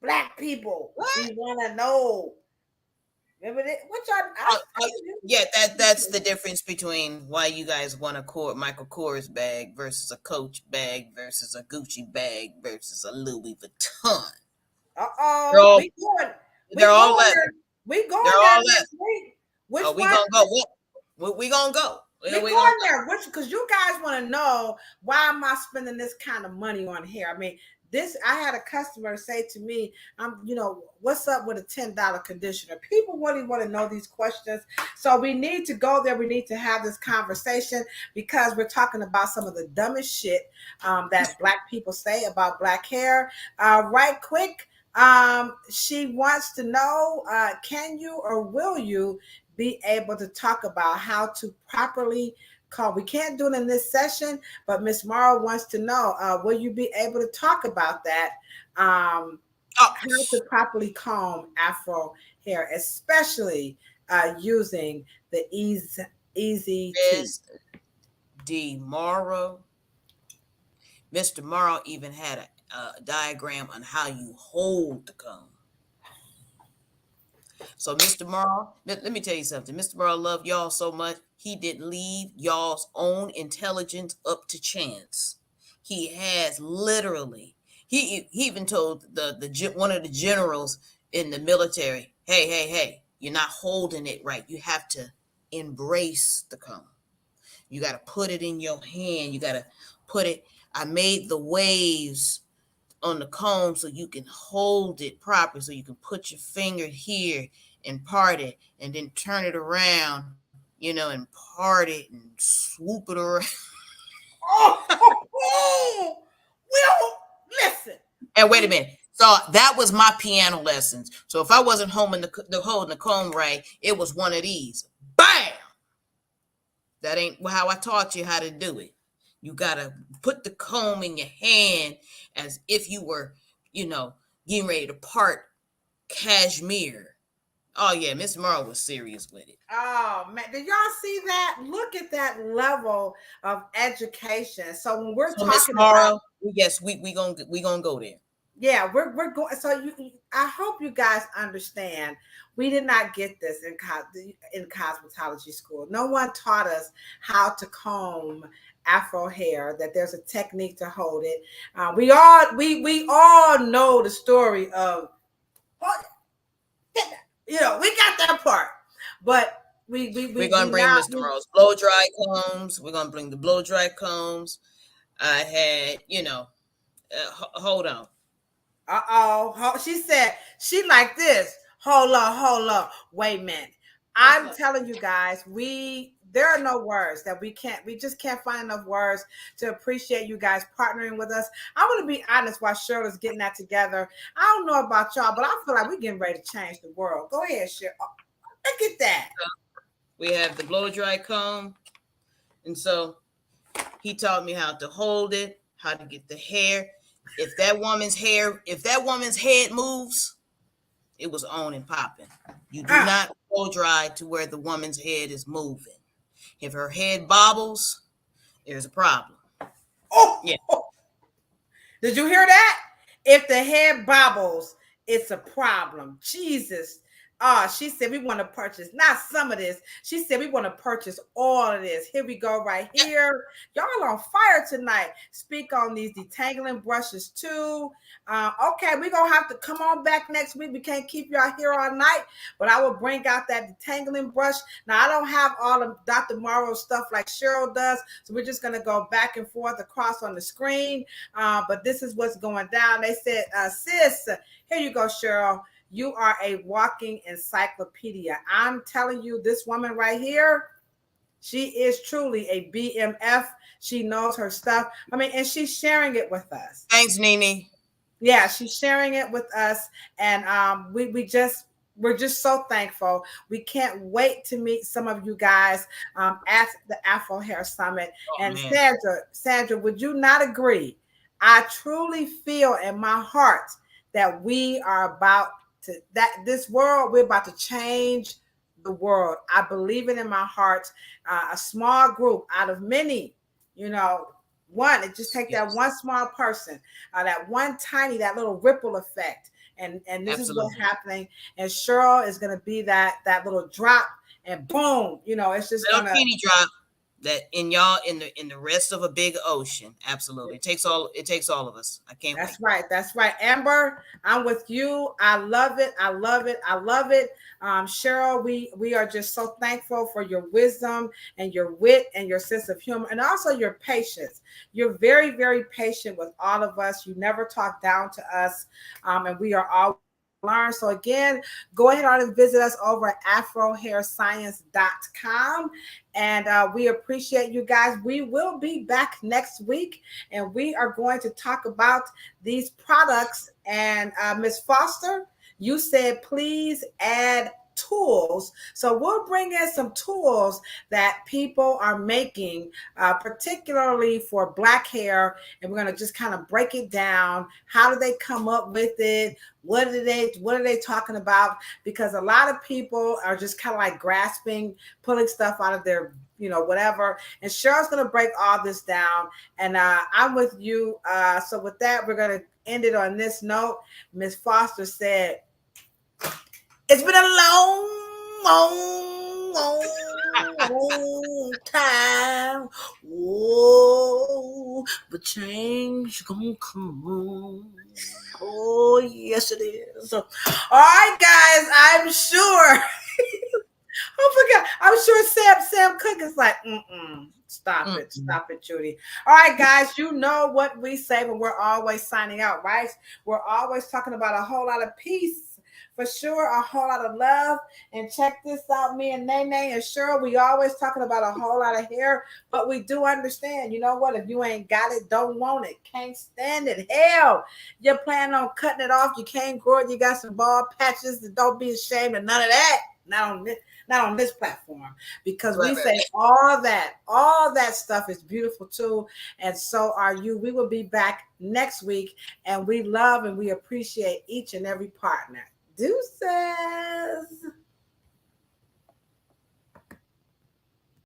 Black people, we want to know. Remember that? That's the difference between why you guys want a Michael Kors bag versus a Coach bag versus a Gucci bag versus a Louis Vuitton. They're all leather. We going there next week. We gonna go. We gonna go. We're going there, because you guys want to know why am I spending this kind of money on hair? I had a customer say to me, what's up with a $10 conditioner? People really want to know these questions. So we need to go there. We need to have this conversation because we're talking about some of the dumbest shit that Black people say about Black hair. Right quick, she wants to know, can you or will you be able to talk about how to properly comb? We can't do it in this session, but Miss Morrow wants to know, will you be able to talk about that? How to properly comb Afro hair, especially using the easy D. Morrow. Mr. Morrow even had a diagram on how you hold the comb. So Mr. Morrow, let me tell you something. Mr. Morrow loved y'all so much, he didn't leave y'all's own intelligence up to chance. He has literally, he even told one of the generals in the military, hey, you're not holding it right. You have to embrace the comb. You got to put it in your hand. You got to put it. I made the waves on the comb so you can hold it properly, so you can put your finger here and part it and then turn it around, and part it and swoop it around. Well, listen. And wait a minute. So that was my piano lessons. So if I wasn't holding the comb right, it was one of these. Bam! That ain't how I taught you how to do it. You got to put the comb in your hand as if you were, getting ready to part cashmere. Oh yeah, Miss Morrow was serious with it. Oh man, did y'all see that? Look at that level of education. So when we're So Miss talking about, Morrow, yes, we gonna go there. yeah, we're going. So I hope you guys understand. We did not get this in cosmetology school. No one taught us how to comb Afro hair. That there's a technique to hold it. We all know the story of, we got that part, but we're gonna bring Mr. Morrow's blow dry combs. We're gonna bring the blow dry combs. I had, hold on. She said she like this. Hold on. Wait a minute. I'm telling you guys, there are no words that we just can't find enough words to appreciate you guys partnering with us. I'm going to be honest while Cheryl's getting that together. I don't know about y'all, but I feel like we're getting ready to change the world. Go ahead, Cheryl. Look at that. We have the blow dry comb. And so he taught me how to hold it, how to get the hair. If that woman's head moves, it was on and popping. You do not blow dry to where the woman's head is moving. If her head bobbles, there's a problem. Oh, yeah. Did you hear that? If the head bobbles, it's a problem. Jesus. She said we want to purchase not some of this. She said we want to purchase all of this. Here we go right here. Y'all on fire tonight. Speak on these detangling brushes too. Okay, we're going to have to come on back next week. We can't keep y'all here all night, but I will bring out that detangling brush. Now, I don't have all of Dr. Morrow's stuff like Cheryl does, so we're just going to go back and forth across on the screen, but this is what's going down. They said, sis, here you go, Cheryl. You are a walking encyclopedia. I'm telling you, this woman right here, she is truly a BMF. She knows her stuff. I mean, and she's sharing it with us. Thanks, Nene. Yeah, she's sharing it with us. And we're just so thankful. We can't wait to meet some of you guys at the Afro Hair Summit. And man. Sandra, would you not agree? I truly feel in my heart that we are about we're about to change the world. I believe it in my heart. A small group out of many, one, it just take that one small person, that little ripple effect. And this Absolutely. Is what's happening. And Cheryl is going to be that little drop, and boom, it's just going to teeny drop that in the rest of a big ocean. Absolutely. It takes all of us. I can't wait. That's right. Amber, I'm with you. I love it. Cheryl, we are just so thankful for your wisdom and your wit and your sense of humor, and also your patience. You're very, very patient with all of us. You never talk down to us. And we are all learn. So again, go ahead and visit us over at afrohairscience.com. And we appreciate you guys. We will be back next week, and we are going to talk about these products. And Ms. Foster, you said please add tools. So we'll bring in some tools that people are making, particularly for Black hair. And we're going to just kind of break it down. How do they come up with it? What are they talking about? Because a lot of people are just kind of like grasping, pulling stuff out of their, whatever. And Cheryl's going to break all this down. And I'm with you. So with that, we're going to end it on this note. Ms. Foster said, it's been a long time. Whoa, but change gonna come. Oh, yes, it is. All right, guys, I'm sure. I'm sure Sam Cook is like, stop it, Judy. All right, guys, you know what we say when we're always signing out, right? We're always talking about a whole lot of peace. For sure, a whole lot of love. And check this out, me and Nene and Cheryl, we always talking about a whole lot of hair, but we do understand, you know what, if you ain't got it, don't want it, can't stand it, hell, you're planning on cutting it off, you can't grow it, you got some bald patches, and don't be ashamed of none of that, not on this platform, because we say all that stuff is beautiful too, and so are you. We will be back next week, and we love and we appreciate each and every partner. Deuces.